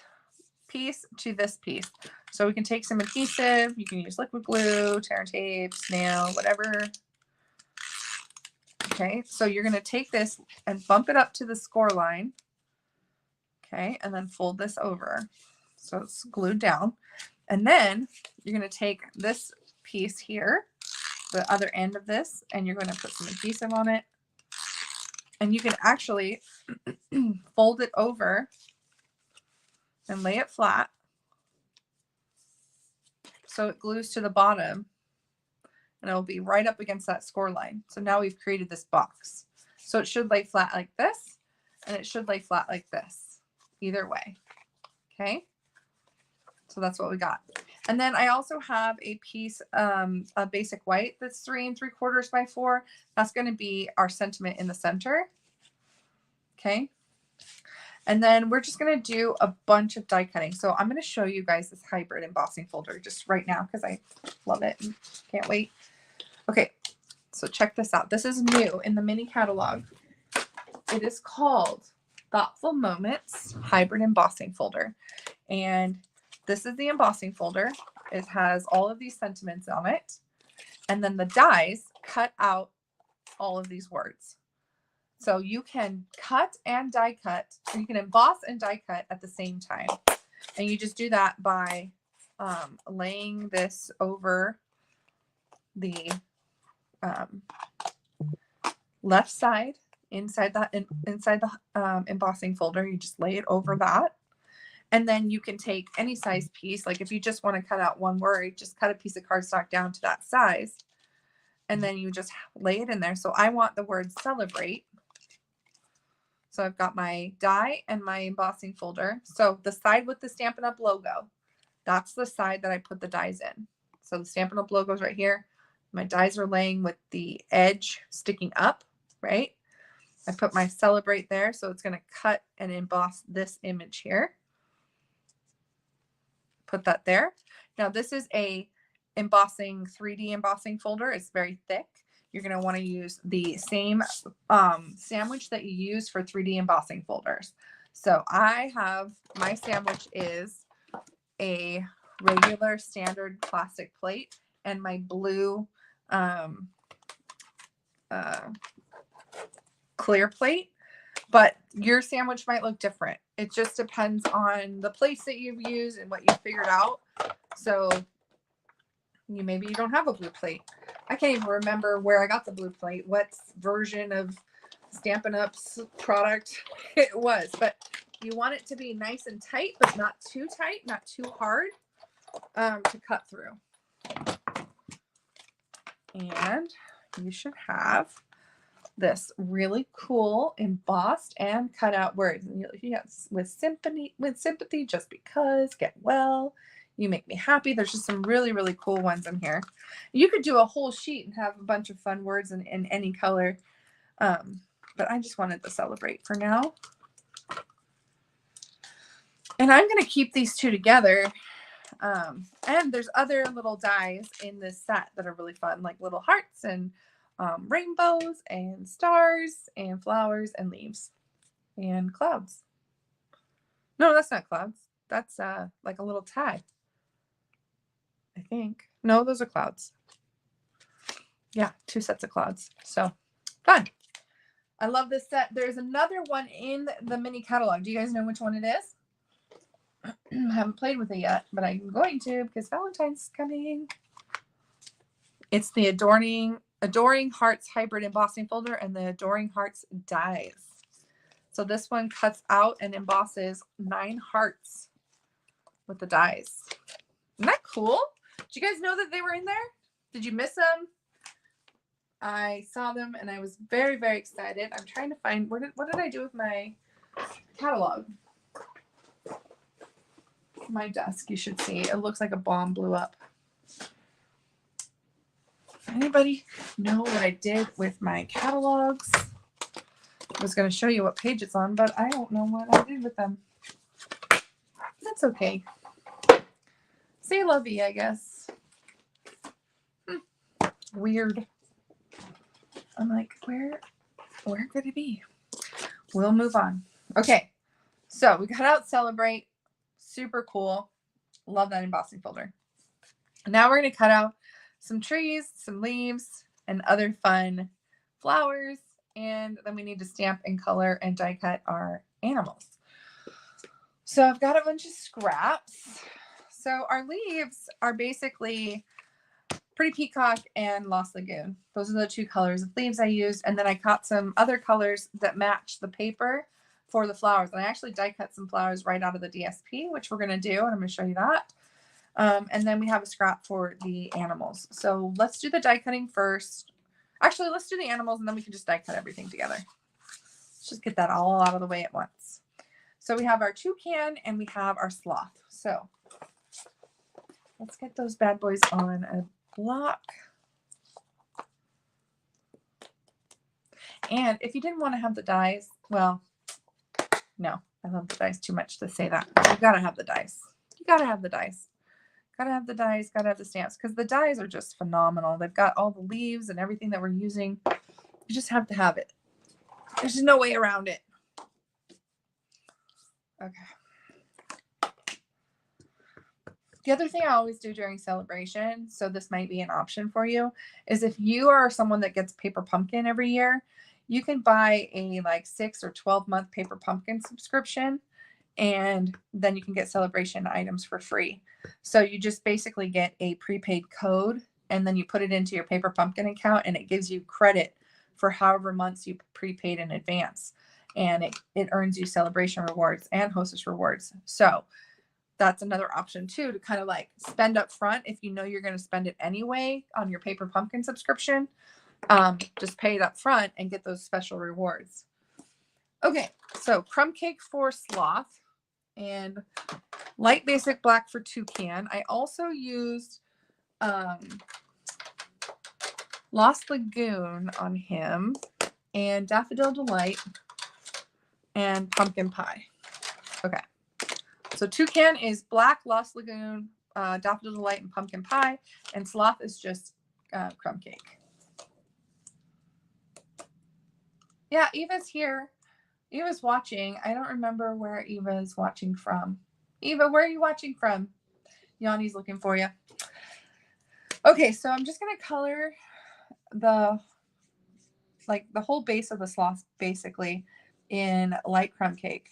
piece to this piece. So we can take some adhesive. You can use liquid glue, tear and tape, snail, whatever. Okay, so you're going to take this and bump it up to the score line. Okay, and then fold this over. So it's glued down. And then you're going to take this piece here, the other end of this, and you're going to put some adhesive on it. And you can actually fold it over and lay it flat so it glues to the bottom, and it'll be right up against that score line. So now we've created this box. So it should lay flat like this, and it should lay flat like this, either way. Okay, so that's what we got. And then I also have a piece of basic white that's 3 3/4 by 4. That's going to be our sentiment in the center. Okay. And then we're just going to do a bunch of die cutting. So I'm going to show you guys this hybrid embossing folder just right now because I love it and can't wait. Okay, so check this out. This is new in the mini catalog. It is called Thoughtful Moments Hybrid Embossing Folder. And this is the embossing folder. It has all of these sentiments on it. And then the dies cut out all of these words. So you can cut and die cut, or you can emboss and die cut at the same time. And you just do that by laying this over the left side inside the embossing folder. You just lay it over that. And then you can take any size piece. Like if you just want to cut out one word, just cut a piece of cardstock down to that size. And then you just lay it in there. So I want the word celebrate. So I've got my die and my embossing folder. So the side with the Stampin' Up! Logo, that's the side that I put the dies in. So the Stampin' Up! Logo is right here. My dies are laying with the edge sticking up, right? I put my celebrate there. So it's going to cut and emboss this image here. Put that there. Now this is a 3D embossing folder. It's very thick. You're going to want to use the same sandwich that you use for 3D embossing folders. So I have, my sandwich is a regular standard plastic plate and my blue clear plate, but your sandwich might look different. It just depends on the plates that you've used and what you figured out. So maybe you don't have a blue plate. I can't even remember where I got the blue plate, what version of Stampin' Up's product it was, but you want it to be nice and tight, but not too tight, not too hard to cut through. And you should have this really cool embossed and cut out words. And yes, with sympathy, just because, get well, you make me happy. There's just some really, really cool ones in here. You could do a whole sheet and have a bunch of fun words in any color. But I just wanted to celebrate for now. And I'm going to keep these two together. And there's other little dies in this set that are really fun, like little hearts and rainbows and stars and flowers and leaves and clouds. No, that's not clouds. That's like a little tag, I think. No, those are clouds. Yeah, 2 sets of clouds. So fun. I love this set. There's another one in the mini catalog. Do you guys know which one it is? I haven't played with it yet, but I'm going to because Valentine's is coming. It's the Adoring Hearts Hybrid Embossing Folder and the Adoring Hearts dies. So this one cuts out and embosses 9 hearts with the dies. Isn't that cool? Did you guys know that they were in there? Did you miss them? I saw them and I was very, very excited. I'm trying to find, what did I do with my catalog? My desk, you should see. It looks like a bomb blew up. Anybody know what I did with my catalogs? I was going to show you what page it's on, but I don't know what I did with them. That's okay. C'est la vie, I guess. Weird. I'm like, where could it be? We'll move on. Okay, so we got out Celebrate. Super cool. Love that embossing folder. Now we're going to cut out some trees, some leaves, and other fun flowers. And then we need to stamp and color and die cut our animals. So I've got a bunch of scraps. So our leaves are basically Pretty Peacock and Lost Lagoon. Those are the 2 colors of leaves I used. And then I caught some other colors that match the paper for the flowers. And I actually die cut some flowers right out of the DSP, which we're going to do. And I'm going to show you that. And then we have a scrap for the animals. So let's do the die cutting first. Actually, let's do the animals and then we can just die cut everything together. Let's just get that all out of the way at once. So we have our toucan and we have our sloth. So let's get those bad boys on a block. And if you didn't want to have the dies, well, no, I love the dice too much to say that. You gotta have the dice. You gotta have the dice. Gotta have the dice, gotta have the stamps, because the dies are just phenomenal. They've got all the leaves and everything that we're using. You just have to have it. There's just no way around it. Okay. The other thing I always do during celebration, so this might be an option for you, is if you are someone that gets Paper Pumpkin every year, you can buy a like 6 or 12-month Paper Pumpkin subscription, and then you can get celebration items for free. So you just basically get a prepaid code, and then you put it into your Paper Pumpkin account, and it gives you credit for however months you prepaid in advance. And it earns you celebration rewards and hostess rewards. So that's another option too, to kind of like spend up front if you know you're going to spend it anyway on your Paper Pumpkin subscription. Just pay it up front and get those special rewards. Okay, so crumb cake for Sloth and light basic black for Toucan. I also used Lost Lagoon on him, and Daffodil Delight, and Pumpkin Pie. Okay, so Toucan is black, Lost Lagoon, Daffodil Delight, and Pumpkin Pie, and Sloth is just crumb cake. Yeah, Eva's here. Eva's watching. I don't remember where Eva is watching from. Eva, where are you watching from? Yanni's looking for you. Okay, so I'm just going to color the whole base of the sloth basically in light crumb cake.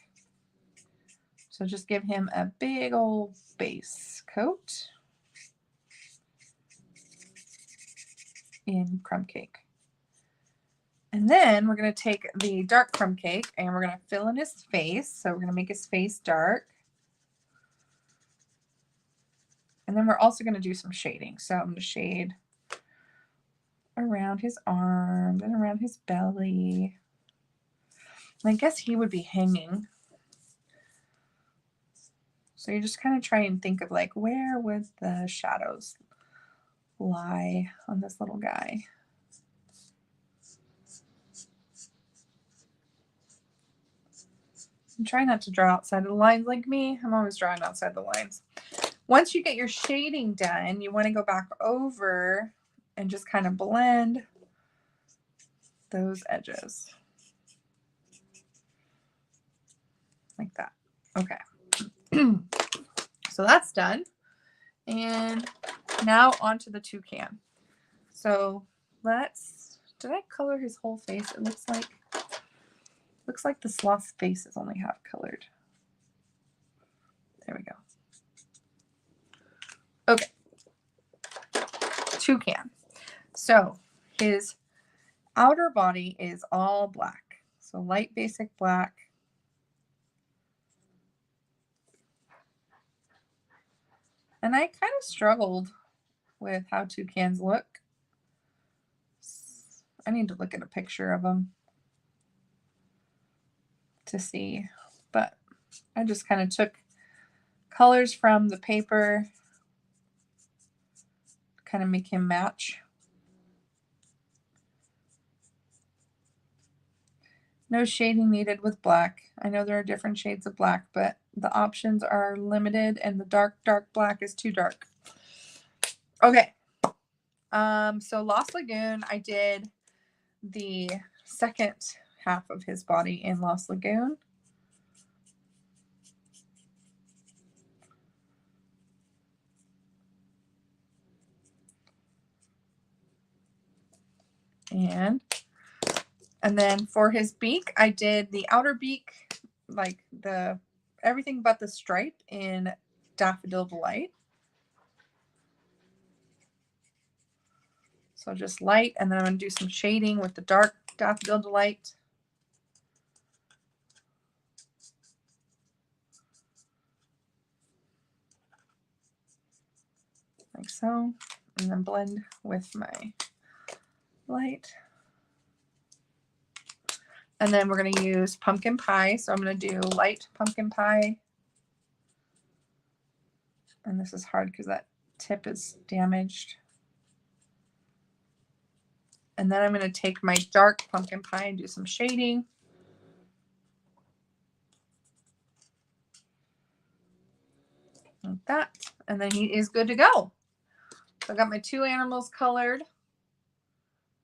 So just give him a big old base coat in crumb cake. And then we're going to take the dark crumb cake and we're going to fill in his face. So we're going to make his face dark. And then we're also going to do some shading. So I'm going to shade around his arms and around his belly. And I guess he would be hanging. So you just kind of try and think of like, where would the shadows lie on this little guy? And try not to draw outside of the lines like me. I'm always drawing outside the lines. Once you get your shading done, you want to go back over and just kind of blend those edges. Like that. Okay. So that's done. And now onto the toucan. So did I color his whole face? It looks like the sloth's face is only half colored. There we go. Okay. Toucan. So his outer body is all black. So light basic black. And I kind of struggled with how toucans look. I need to look at a picture of them to see. But I just kind of took colors from the paper to kind of make him match. No shading needed with black. I know there are different shades of black, but the options are limited and the dark black is too dark. Okay. So Lost Lagoon, I did the second half of his body in Lost Lagoon. And then for his beak, I did the outer beak, like everything but the stripe in Daffodil Delight. So just light, and then I'm going to do some shading with the dark Daffodil Delight. Like so. And then blend with my light. And then we're going to use pumpkin pie. So I'm going to do light pumpkin pie. And this is hard because that tip is damaged. And then I'm going to take my dark pumpkin pie and do some shading. like that. And then he is good to go. So I got my 2 animals colored.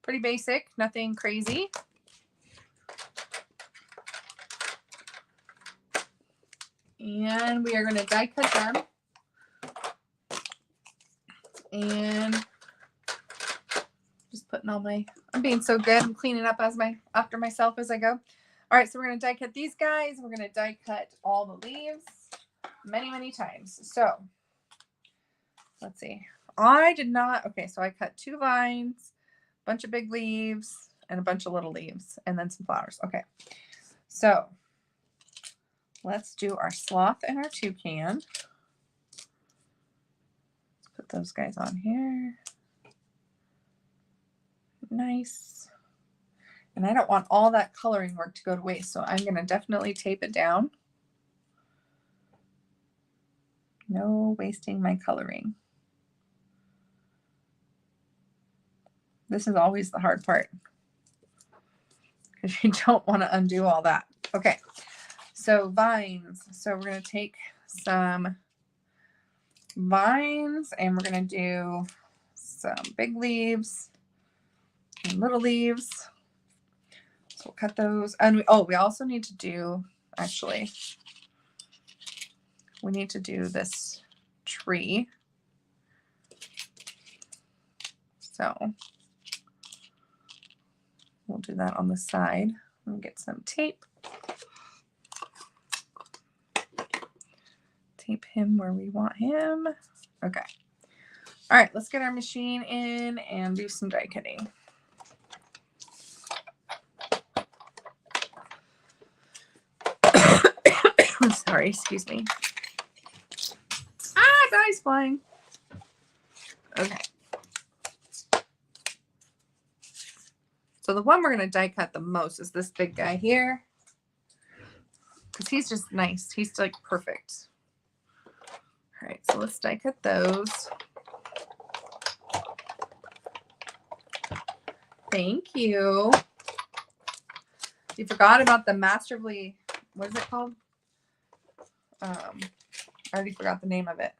Pretty basic, nothing crazy. And we are going to die cut them. And just putting all my, I'm being so good. I'm cleaning up after myself as I go. All right, so we're going to die cut these guys. We're going to die cut all the leaves many, many times. So let's see. I did not, okay, so I cut 2 vines, a bunch of big leaves, and a bunch of little leaves, and then some flowers. Okay, so let's do our sloth and our toucan. Let's put those guys on here. Nice. And I don't want all that coloring work to go to waste, so I'm going to definitely tape it down. No wasting my coloring. This is always the hard part because you don't want to undo all that. Okay, so vines. So we're going to take some vines and we're going to do some big leaves and little leaves. So we'll cut those. And we also need to do, actually, we need to do this tree. So we'll do that on the side. We'll get some tape. Tape him where we want him. Okay. All right, let's get our machine in and do some die cutting. Sorry, excuse me. Ah, die's flying. Okay. So the one we're going to die cut the most is this big guy here. Because he's just nice. He's like perfect. All right, so let's die cut those. Thank you. You forgot about the Masterfully, what is it called? I already forgot the name of it.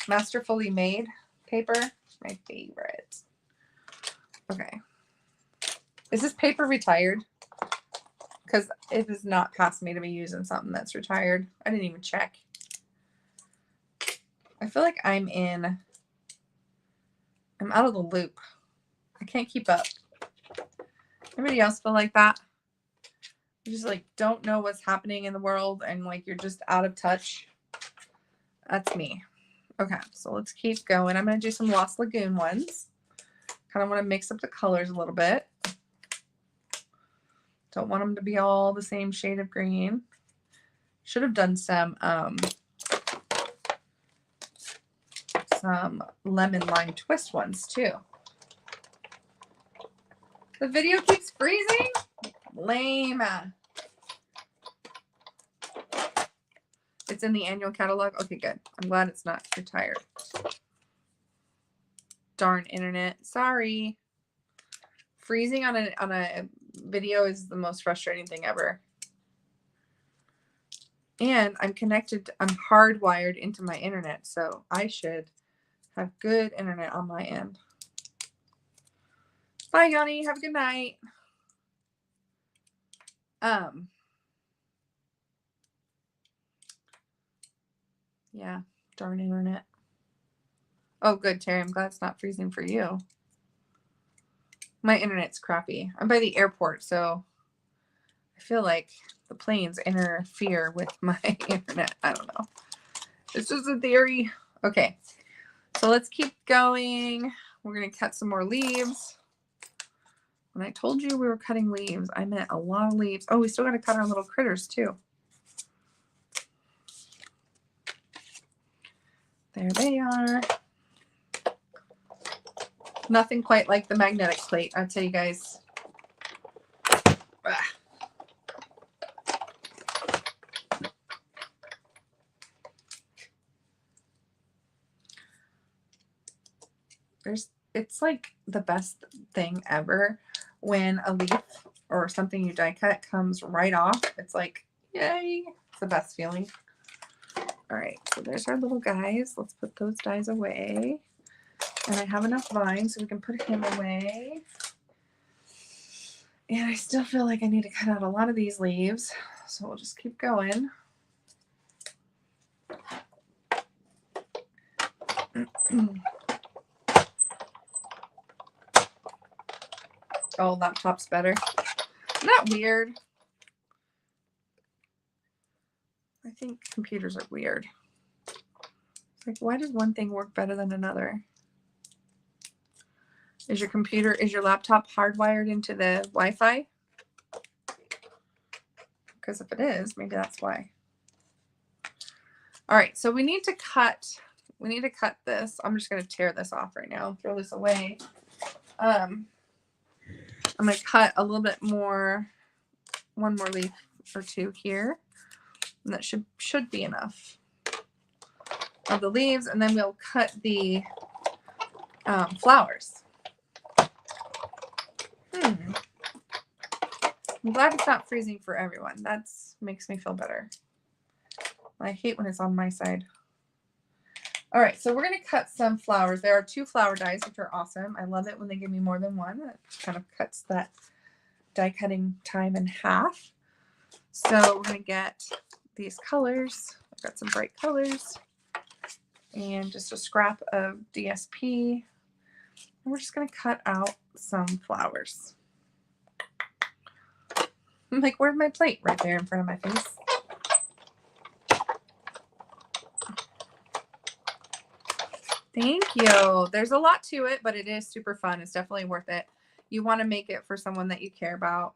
Masterfully Made paper. My favorite. Okay. Is this paper retired? Because it is not past me to be using something that's retired. I didn't even check. I feel like I'm out of the loop. I can't keep up. Anybody else feel like that? You just like don't know what's happening in the world and like you're just out of touch. That's me. Okay, so let's keep going. I'm going to do some Lost Lagoon ones. Kind of want to mix up the colors a little bit. Don't want them to be all the same shade of green. Should have done some lemon lime twist ones too. The video keeps freezing? Lame. It's in the annual catalog. Okay, good. I'm glad it's not retired. Darn internet. Sorry. Freezing on a video is the most frustrating thing ever. And I'm connected, I'm hardwired into my internet, so I should have good internet on my end. Bye, Yanni. Have a good night. Yeah, darn internet. Oh, good, Terry. I'm glad it's not freezing for you. My internet's crappy. I'm by the airport, so I feel like the planes interfere with my internet. I don't know. It's just a theory. Okay, so let's keep going. We're going to cut some more leaves. When I told you we were cutting leaves, I meant a lot of leaves. Oh, we still got to cut our little critters, too. There they are. Nothing quite like the magnetic plate, I'll tell you guys. It's like the best thing ever when a leaf or something you die cut comes right off. It's like, yay. It's the best feeling. All right, so there's our little guys. Let's put those dies away. And I have enough vines so we can put him away. And I still feel like I need to cut out a lot of these leaves. So we'll just keep going. Oh, laptop's better. Isn't that weird? I think computers are weird. It's like, why does one thing work better than another? Is your laptop hardwired into the Wi-Fi? Because if it is, maybe that's why. All right, so we need to cut this. I'm just going to tear this off right now, throw this away. I'm going to cut a little bit more, one more leaf or two here. And that should be enough of the leaves. And then we'll cut the flowers. I'm glad it's not freezing for everyone. That makes me feel better. I hate when it's on my side. All right, so we're going to cut some flowers. There are 2 flower dies, which are awesome. I love it when they give me more than one. It kind of cuts that die cutting time in half. So we're going to get these colors. I've got some bright colors and just a scrap of DSP. And we're just going to cut out some flowers. I'm like, where's my plate? Right there in front of my face. Thank you. There's a lot to it, but it is super fun. It's definitely worth it. You want to make it for someone that you care about.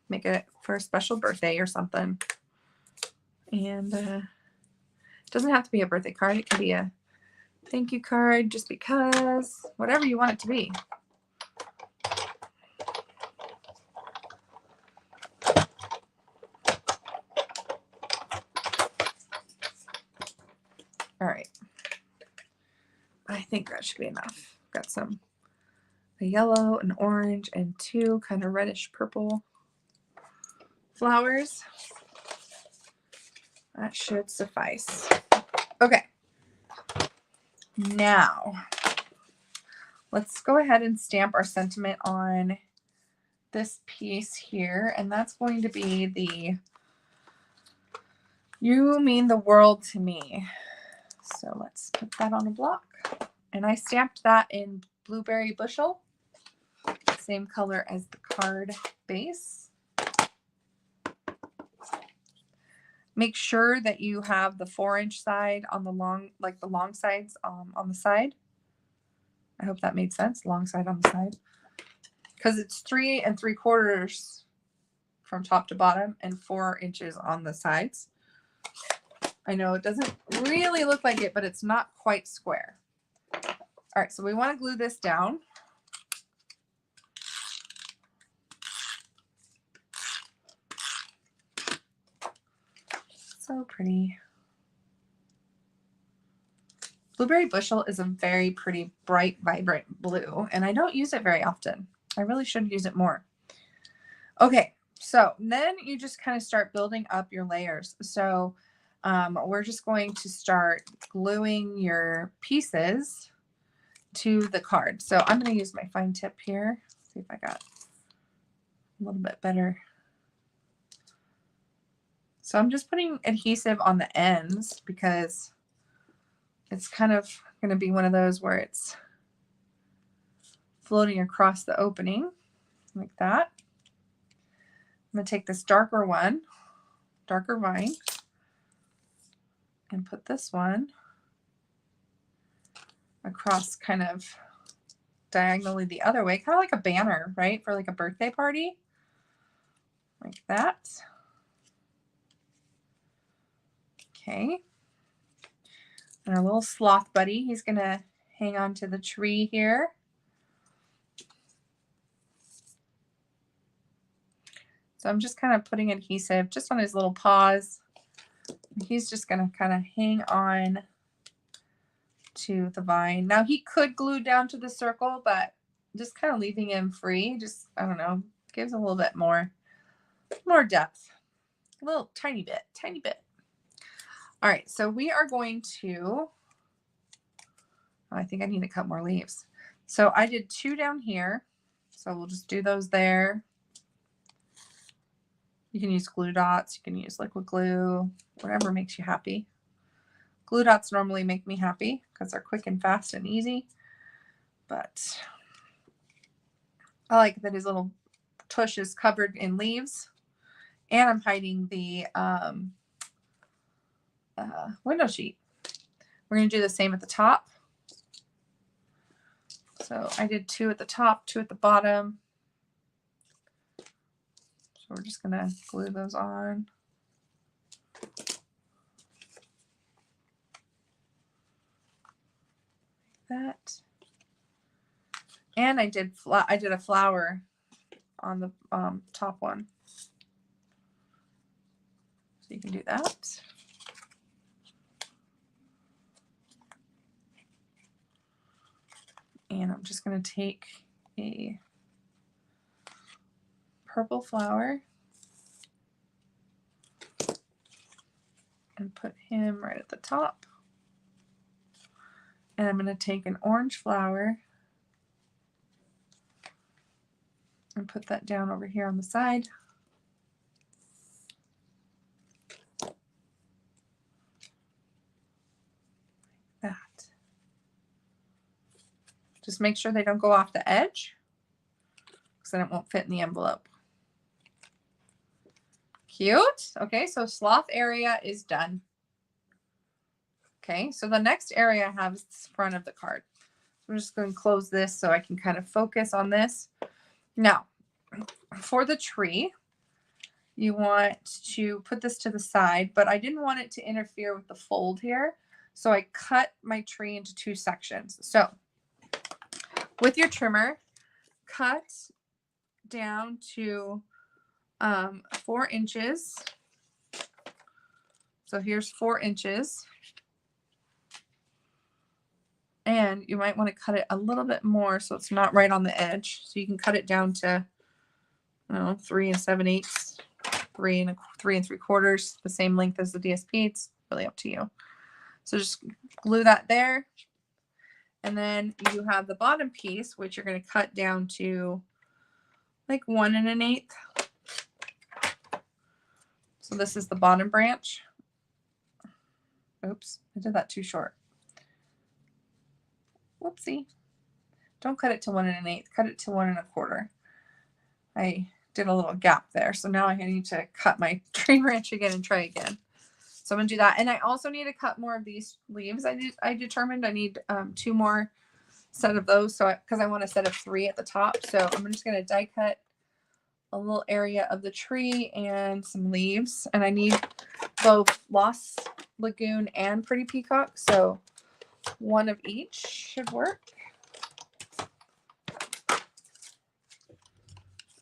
Make it for a special birthday or something. And it doesn't have to be a birthday card. It can be a thank you card just because, whatever you want it to be. All right. I think that should be enough. Got a yellow, an orange, and 2 kind of reddish purple flowers. That should suffice. Okay. Now, let's go ahead and stamp our sentiment on this piece here. And that's going to be the "You mean the world to me." So let's put that on a block. And I stamped that in Blueberry Bushel, same color as the card base. Make sure that you have the 4-inch side on the long, like the long sides on the side. I hope that made sense. Long side on the side. Because it's 3 3/4 from top to bottom and 4 inches on the sides. I know it doesn't really look like it, but it's not quite square. All right, so we want to glue this down. So pretty. Blueberry Bushel is a very pretty, bright, vibrant blue, and I don't use it very often. I really should use it more. Okay, so then you just kind of start building up your layers. So we're just going to start gluing your pieces to the card. So I'm going to use my fine tip here. See if I got a little bit better. So I'm just putting adhesive on the ends because it's kind of going to be one of those where it's floating across the opening like that. I'm going to take this darker one, darker vine, and put this one across kind of diagonally the other way, kind of like a banner, right? For like a birthday party, like that. Okay. And our little sloth buddy, he's going to hang on to the tree here. So I'm just kind of putting adhesive just on his little paws. He's just going to kind of hang on to the vine. Now he could glue down to the circle, but just kind of leaving him free, just, I don't know, gives a little bit more depth. A little tiny bit. All right, so we are going to, I think I need to cut more leaves. So I did 2 down here. So we'll just do those there. You can use glue dots. You can use liquid glue, whatever makes you happy. Glue dots normally make me happy because they're quick and fast and easy. But I like that his little tush is covered in leaves. And I'm hiding the window sheet. We're going to do the same at the top. So I did 2 at the top, 2 at the bottom. So we're just going to glue those on. Like that. And I did a flower on the top one. So you can do that. And I'm just going to take a purple flower and put him right at the top. And I'm going to take an orange flower and put that down over here on the side. Like that. Just make sure they don't go off the edge, because then it won't fit in the envelope. Cute. Okay, so sloth area is done. Okay, so the next area I have is the front of the card. I'm just going to close this so I can kind of focus on this. Now, for the tree, you want to put this to the side, but I didn't want it to interfere with the fold here. So I cut my tree into 2 sections. So with your trimmer, cut down to 4 inches. So here's 4 inches. And you might want to cut it a little bit more so it's not right on the edge. So you can cut it down to, I don't know, 3 7/8, 3 3 3/4, the same length as the DSP. It's really up to you. So just glue that there. And then you have the bottom piece, which you're going to cut down to like 1 1/8. So this is the bottom branch. Oops, I did that too short. Whoopsie. Don't cut it to 1 1/8. Cut it to 1 1/4. I did a little gap there. So now I need to cut my tree branch again and try again. So I'm going to do that. And I also need to cut more of these leaves. I determined I need 2 more set of those. So because I want a set of 3 at the top. So I'm just going to die cut a little area of the tree and some leaves. And I need both Lost Lagoon and Pretty Peacock. So 1 of each should work.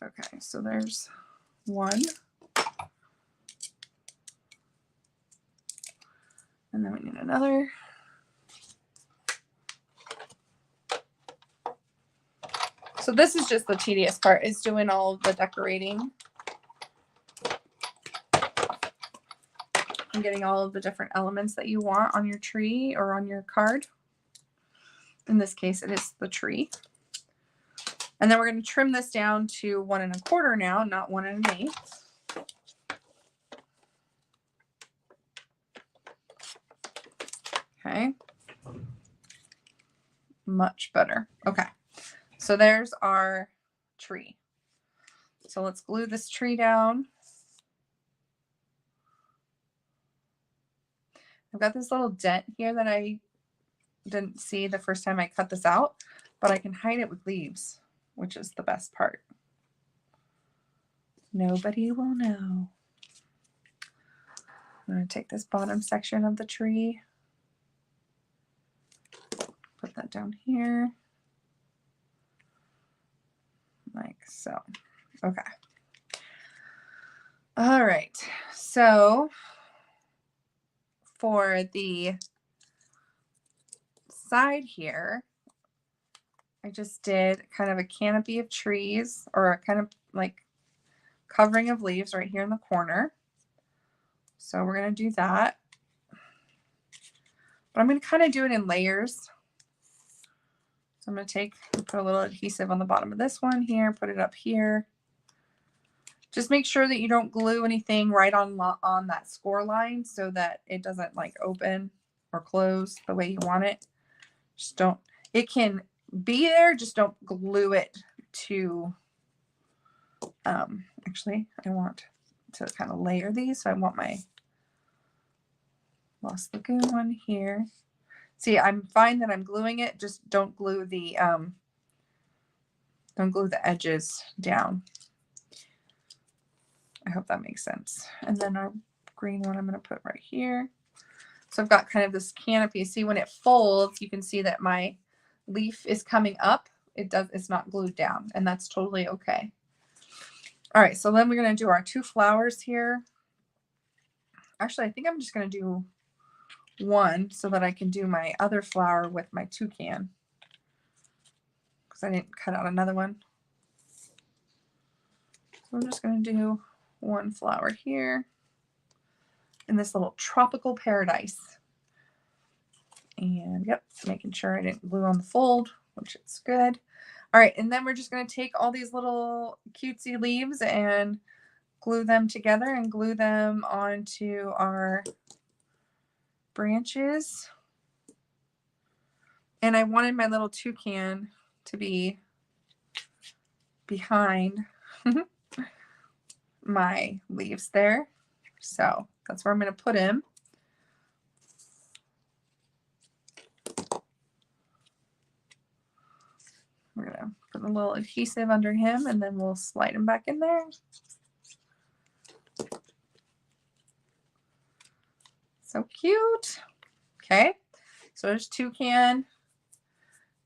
Okay, so there's 1. And then we need another. So this is just the tedious part, is doing all of the decorating and getting all of the different elements that you want on your tree or on your card. In this case, it is the tree. And then we're going to trim this down to 1 1/4 now, not 1 1/8. Okay. Much better. Okay. So there's our tree. So let's glue this tree down. I've got this little dent here that I didn't see the first time I cut this out, but I can hide it with leaves, which is the best part. Nobody will know. I'm going to take this bottom section of the tree, put that down here, like so. Okay. All right. So for the side here, I just did kind of a canopy of trees, or a kind of like covering of leaves right here in the corner. So we're going to do that. But I'm going to kind of do it in layers. So I'm going to put a little adhesive on the bottom of this one here, put it up here. Just make sure that you don't glue anything right on that score line so that it doesn't like open or close the way you want it. Just don't, it can be there, just don't glue it to, actually I want to kind of layer these. So I want my Lost Lagoon one here. See, I'm fine that I'm gluing it, just don't glue the edges down. I hope that makes sense. And then our green one I'm going to put right here. So I've got kind of this canopy. See, when it folds, you can see that my leaf is coming up. It's not glued down, and that's totally okay. All right, so then we're going to do our 2 flowers here. Actually, I think I'm just going to do one so that I can do my other flower with my toucan, because I didn't cut out another one. So I'm just going to do 1 flower here in this little tropical paradise. And yep, making sure I didn't glue on the fold, which is good. All right, and then we're just going to take all these little cutesy leaves and glue them together and glue them onto our branches. And I wanted my little toucan to be behind my leaves there. So that's where I'm going to put him. We're going to put a little adhesive under him, and then we'll slide him back in there. So cute. Okay, so there's toucan,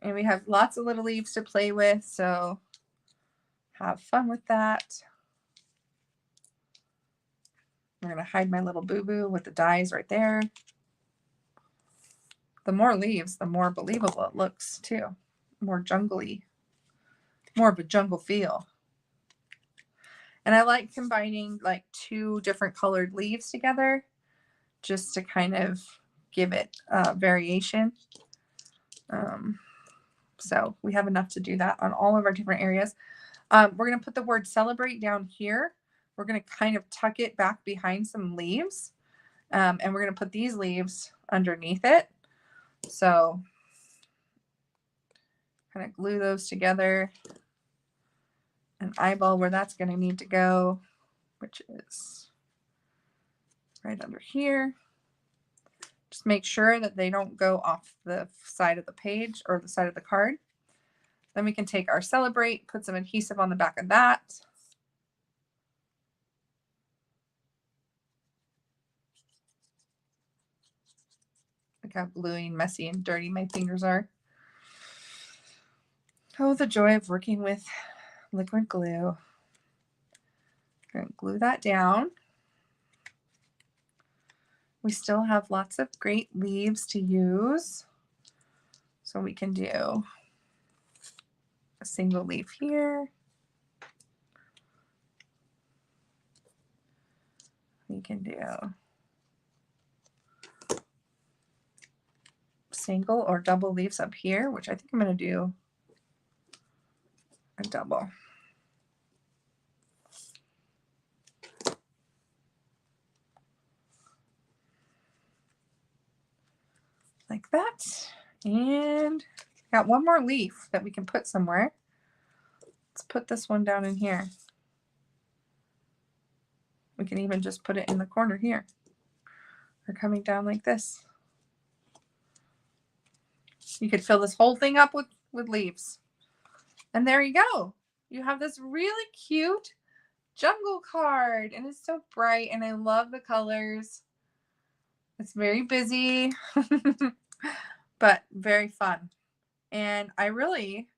and we have lots of little leaves to play with, so have fun with that. We're going to hide my little boo-boo with the dies right there. The more leaves, the more believable it looks too. More jungly, more of a jungle feel. And I like combining like 2 different colored leaves together just to kind of give it variation. So we have enough to do that on all of our different areas. We're going to put the word celebrate down here. We're going to kind of tuck it back behind some leaves. And we're going to put these leaves underneath it. So kind of glue those together and eyeball where that's going to need to go, which is right under here. Just make sure that they don't go off the side of the page or the side of the card. Then we can take our celebrate, put some adhesive on the back of that. Look how gluey and messy and dirty my fingers are. Oh, the joy of working with liquid glue. I'm going to glue that down. We still have lots of great leaves to use. So we can do a single leaf here. We can do single or double leaves up here, which I think I'm going to do a double. Like that. And got one more leaf that we can put somewhere. Let's put this one down in here. We can even just put it in the corner here. Or coming down like this. You could fill this whole thing up with leaves. And there you go. You have this really cute jungle card. And it's so bright. And I love the colors. It's very busy. But very fun. And I really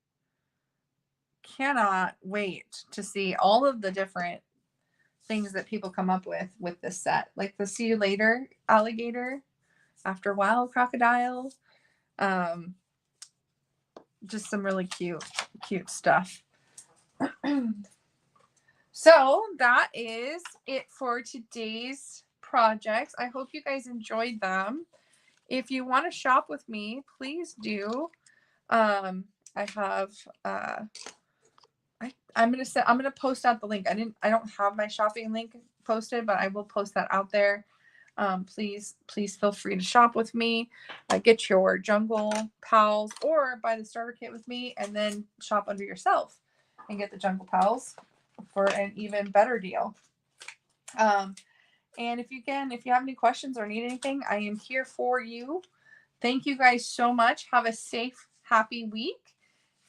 cannot wait to see all of the different things that people come up with this set. Like the See You Later alligator, After a While crocodile. Just some really cute stuff. So that is it for today's projects. I hope you guys enjoyed them. If you want to shop with me, please do. I have I'm gonna post out the link. I don't have my shopping link posted, but I will post that out there. Please feel free to shop with me. Get your Jungle Pals or buy the starter kit with me, and then shop under yourself and get the Jungle Pals for an even better deal. And if you have any questions or need anything, I am here for you. Thank you guys so much. Have a safe, happy week,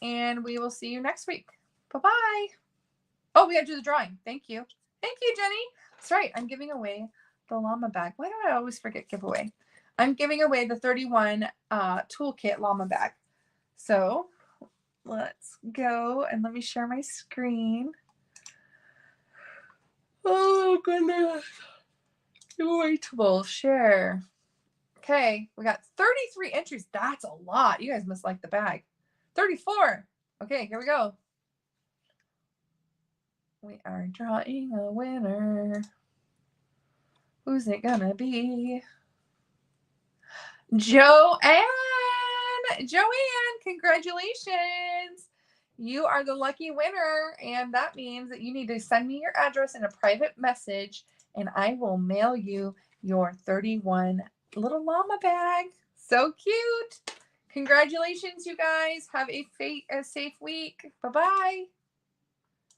and we will see you next week. Bye-bye. Oh, we got to do the drawing. Thank you. Thank you, Jenny. That's right. I'm giving away the llama bag. Why do I always forget giveaway? I'm giving away the 31 toolkit llama bag. So let's go and let me share my screen. Oh, goodness. Wait, we'll share. Okay, we got 33 entries. That's a lot. You guys must like the bag. 34. Okay, here we go. We are drawing a winner. Who's it gonna be? Joanne! Joanne, congratulations! You are the lucky winner, and that means that you need to send me your address in a private message, and I will mail you your 31 little llama bag. So cute! Congratulations, you guys. Have a safe week. Bye-bye.